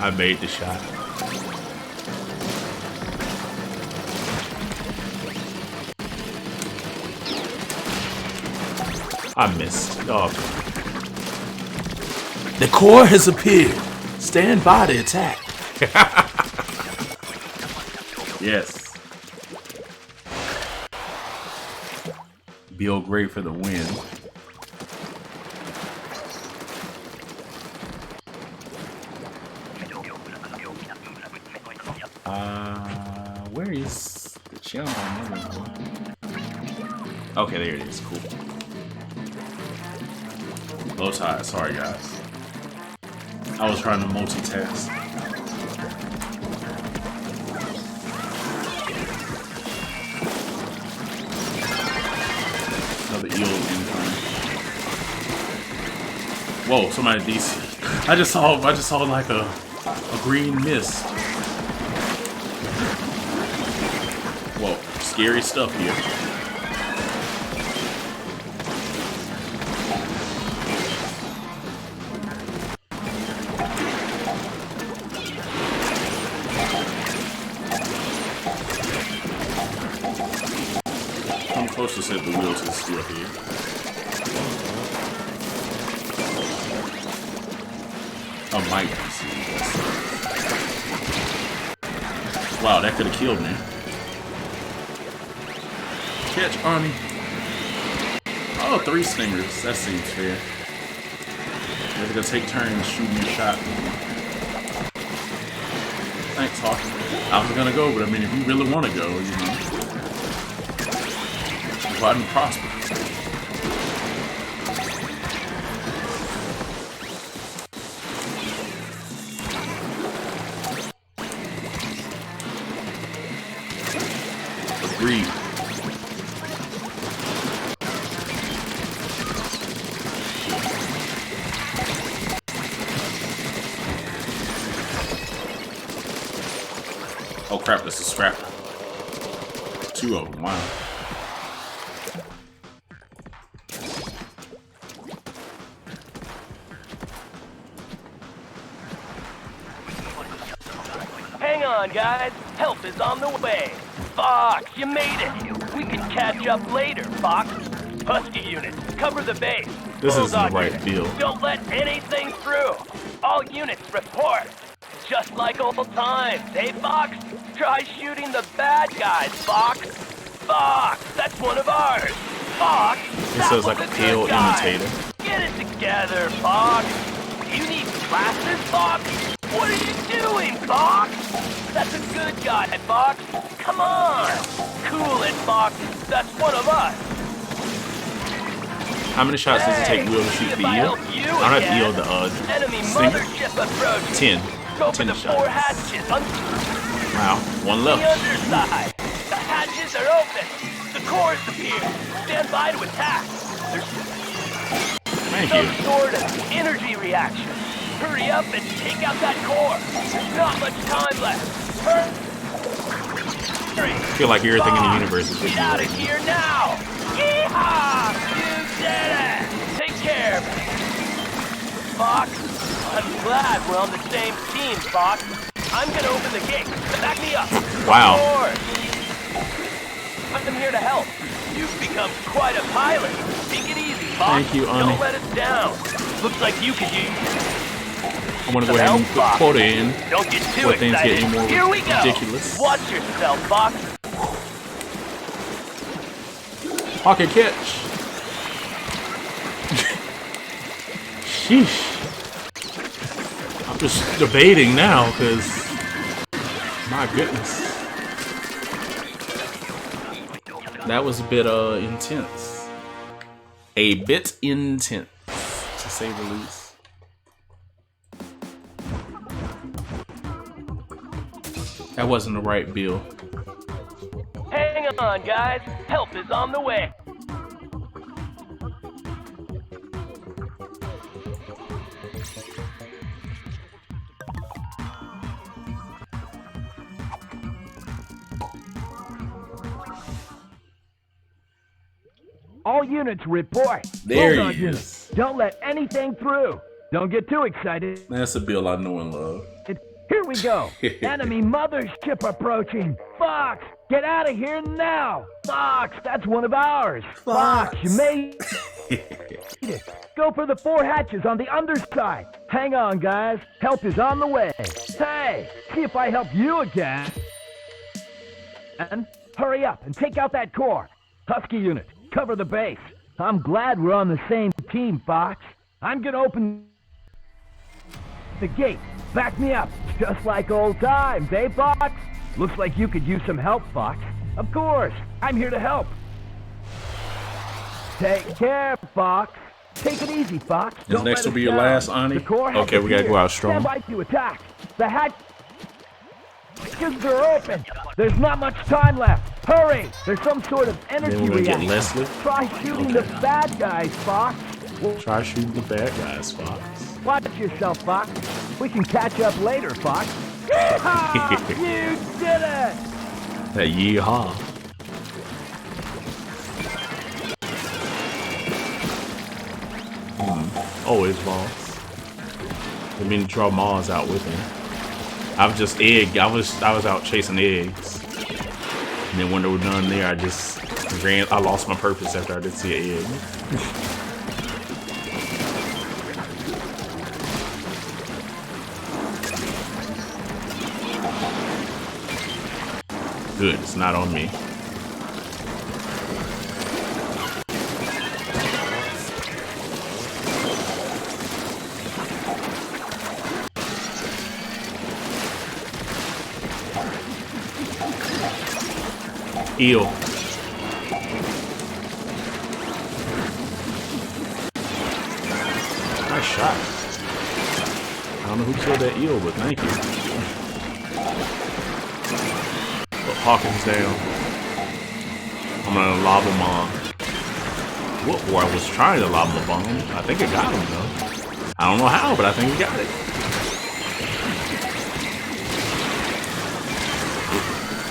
I made the shot. I missed. Oh. The core has appeared. Stand by to attack. Yes. Bill great for the win. Where is the channel? Okay, there it is. Cool. Low tide. Sorry, guys. I was trying to multitask. Another eel incoming. Whoa! Somebody DC. I just saw like a green mist. Whoa! Scary stuff here. Supposed to set the wheel to steal here. Oh, might see. Wow, that could have killed me. Catch, Arnie. Oh, 3 stingers. That seems fair. They're gonna take turns shooting a shot. Thanks, Hawk. I was gonna go, but I mean, if you really want to go, you know. And prosper. Agreed. Oh crap, this is scrap. 2 of them, wow. Hang on, guys. Help is on the way. Fox, you made it. We can catch up later, Fox. Husky units, cover the base. This isn't the right deal. Don't let anything through. All units report. Just like old times, hey, Fox? Try shooting the bad guys, Fox. Fox, that's one of ours. Fox, it says like a pale imitator. Get it together, Fox. You need glasses, Fox? What are you doing, Fox? That's a good guy, Fox. Come on. Cool it, Fox. That's one of us. How many shots does it take Will to shoot the eel? I don't have eel, the Enemy stinger. mothership approach. 10. Go 10 for the shots. 4 hatches. Wow, 1 left. The underside. The hatches are open. The cores appear. Stand by to attack. There's Thank some you. sort of energy reaction. Hurry up and take out that core. There's not much time left. Hurry. I feel like everything in the universe is Get out of here now. Yeehaw! You did it. Take care. Fox, I'm glad we're on the same team, Fox. I'm gonna open the gate. Back me up. Wow. I'm here to help. You've become quite a pilot. Take it easy, Fox. Thank you, Arnie. Don't let us down. Looks like you could use. I'm gonna go ahead and put quota in. Don't get too before things excited. get any more Here we go. ridiculous. Watch yourself, Fox. Pocket catch. Sheesh. I'm just debating now, because my goodness. That was a bit intense. A bit intense, to say the least. That wasn't the right bill. Hang on, guys. Help is on the way. All units report. There he is. Don't let anything through. Don't get too excited. That's a bill I know and love. Here we go. Enemy mothership approaching. Fox, get out of here now. Fox, that's one of ours. Fox, you made it. Go for the 4 hatches on the underside. Hang on, guys. Help is on the way. Hey, see if I help you again. And hurry up and take out that core. Husky unit, cover the base. I'm glad we're on the same team, Fox. I'm gonna open the gate. Back me up, just like old times, eh, Fox? Looks like you could use some help, Fox. Of course, I'm here to help. Take care, Fox. Take it easy, Fox. This next will be your last, Ani. Okay, we gotta go out strong. Stand by to attack. The hatches are open. There's not much time left. Hurry! There's some sort of energy Then we're gonna reaction. get Leslie. Try shooting the bad guys, Fox. Try shooting the bad guys, Fox. Watch yourself, Fox. We can catch up later, Fox. Yeehaw! You did it! That yeehaw. Always boss. I mean to draw Mars out with him. I was out chasing eggs. And then when they were done there, I lost my purpose after I did see an egg. Good, it's not on me. Eel. Nice shot. I don't know who killed that eel, but thank you. Put Hawkins down. I'm gonna lob him on. Whoop, I was trying to lob him a bomb. I think I got him though. I don't know how, but I think he got it.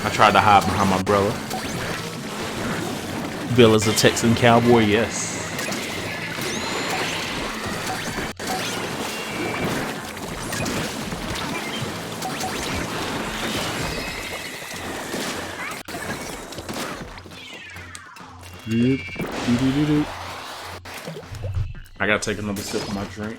I tried to hide behind my brother. Bill is a Texan cowboy, yes. I gotta take another sip of my drink.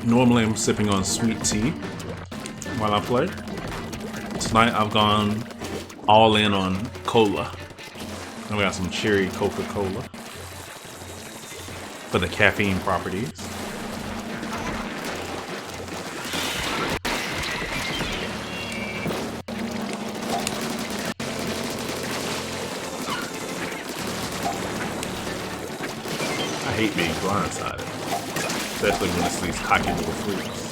Normally I'm sipping on sweet tea while I play. Tonight I've gone all in on cola. And we got some cherry Coca-Cola for the caffeine properties. I hate being blindsided. Especially when it's these cocky little freaks.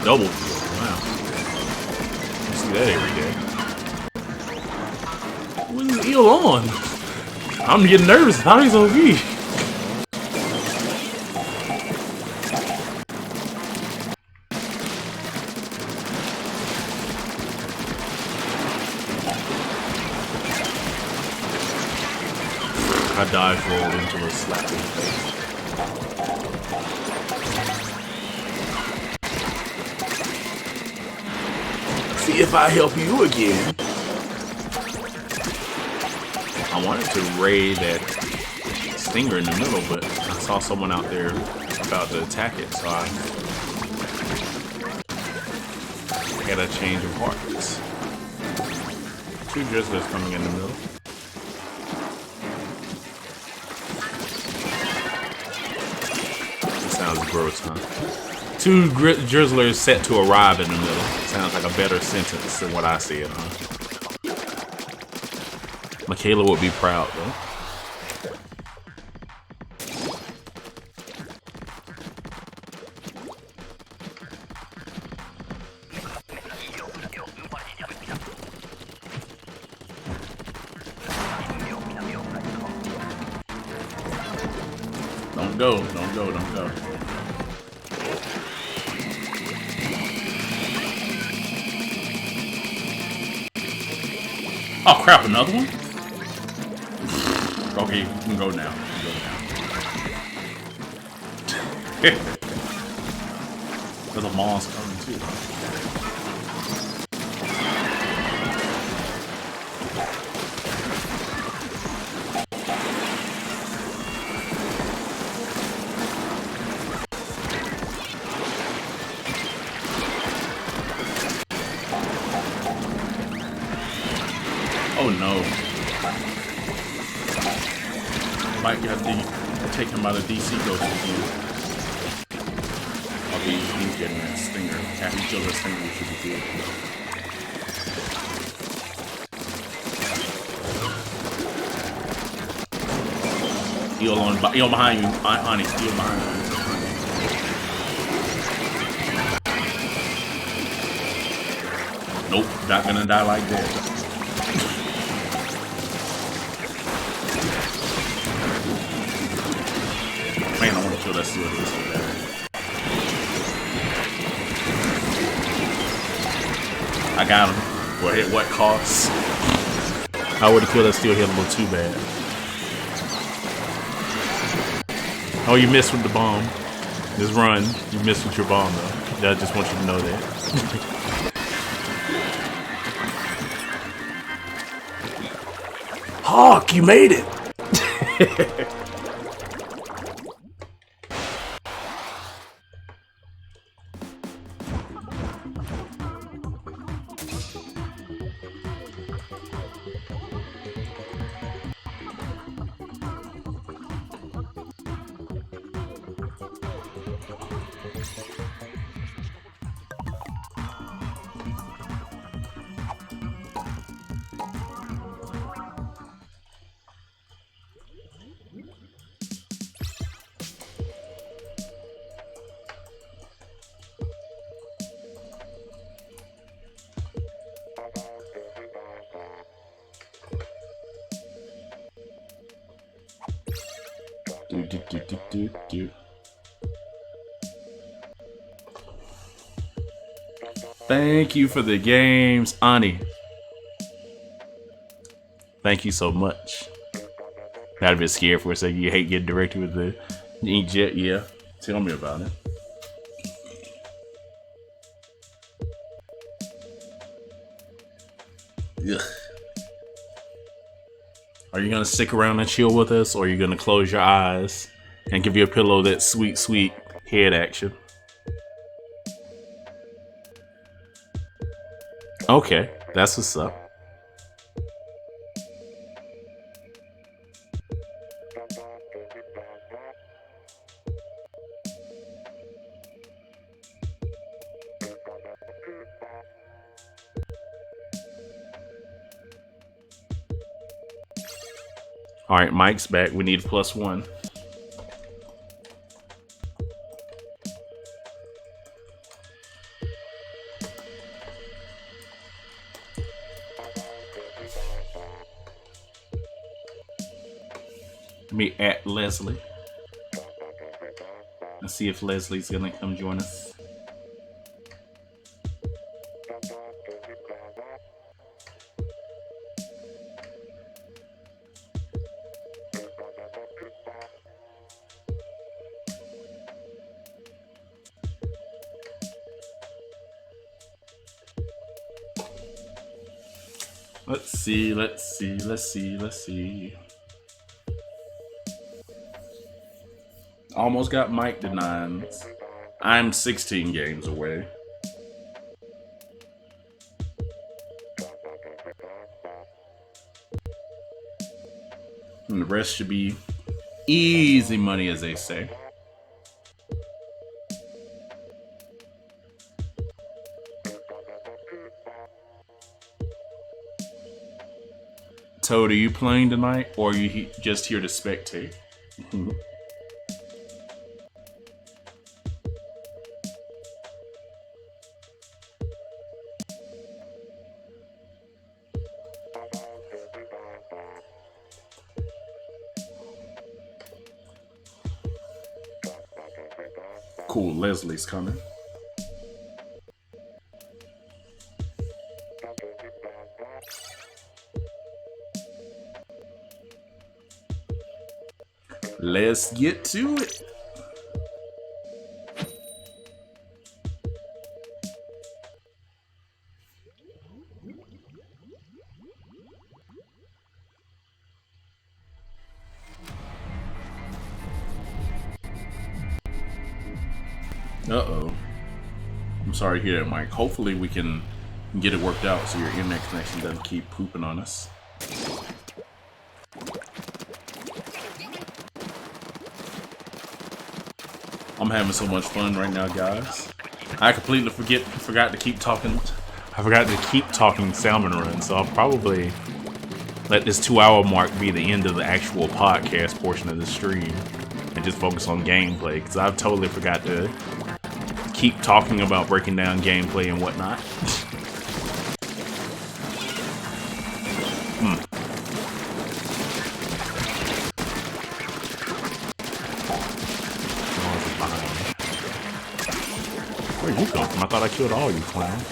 Double kill, wow. You see that every day. What is eel on? I'm getting nervous. How he's on me? I dive rolled into a slap in the face. See if I help you again. I wanted to raid that stinger in the middle, but I saw someone out there about to attack it, so I had a change of hearts. 2 drizzlers coming in the middle. Sounds gross, huh? 2 drizzlers set to arrive in the middle. Sounds like a better sentence than what I said, huh? Michaela would be proud, though. Don't go, don't go, don't go. Oh crap! Another one. Okay, you can go now. There's a monster coming too. Oh no. Mike got take him out of DC Ghost again. Okay, he's getting that stinger. Can't he kill that stinger? Should be good. Heal behind you, honey. Heal behind you. Nope, not gonna die like that. Man, I want to kill that steel here so bad. I got him. Well, at what cost? I would have killed that steel here a little too bad. Oh, you missed with the bomb. Just run. You missed with your bomb, though. I just want you to know that. Hawk, you made it! Thank you for the games, Ani. Thank you so much. Got a bit scared for a second. You hate getting directed with the inkjet, yeah. Tell me about it. Ugh. Are you gonna stick around and chill with us, or are you gonna close your eyes and give your pillow that sweet, sweet head action? Okay, that's what's up. All right, Mike's back. We need +1. Let me at Leslie. Let's see if Leslie's gonna come join us. Let's see. Almost got Mike to 9s. I'm 16 games away. And the rest should be easy money, as they say. Toad, are you playing tonight, or are you just here to spectate? Cool, Leslie's coming. Let's get to it. Uh-oh. I'm sorry to hear that, Mike. Hopefully we can get it worked out so your internet connection doesn't keep pooping on us. I'm having so much fun right now, guys. I completely forgot to keep talking. I forgot to keep talking salmon run, so I'll probably let this 2-hour mark be the end of the actual podcast portion of the stream and just focus on gameplay, because I've totally forgot to keep talking about breaking down gameplay and whatnot. Where'd you come from? I thought I killed all you clowns.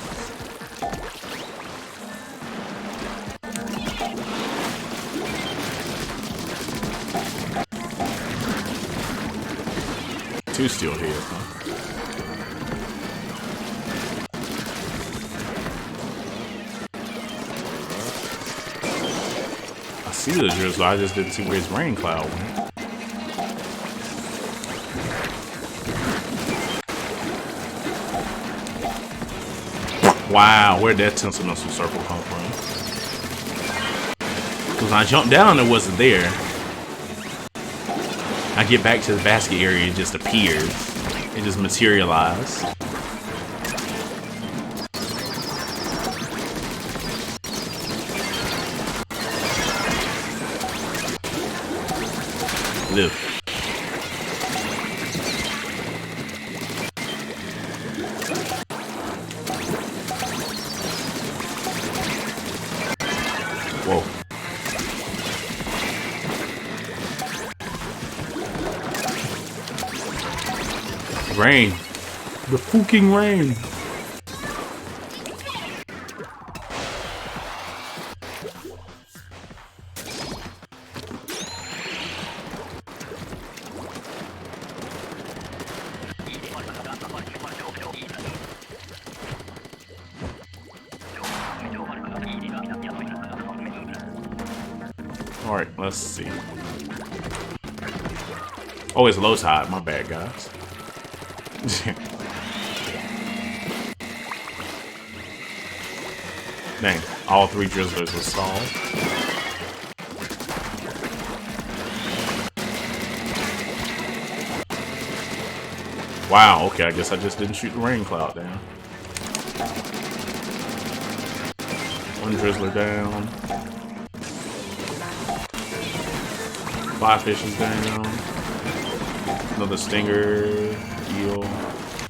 Two still here, huh? I see the drizzle, I just didn't see where his rain cloud went. Wow, where'd that tinsel missile circle come from? Because when I jumped down, it wasn't there. I get back to the basket area, it just appears. It just materialized. Live. Whoa. Rain. The fucking rain. Alright, let's see. Oh, it's low tide. My bad, guys. Dang, all three drizzlers were solved. Wow, okay, I guess I just didn't shoot the rain cloud down. One drizzler down. 5 fishes down. Another stinger, eel.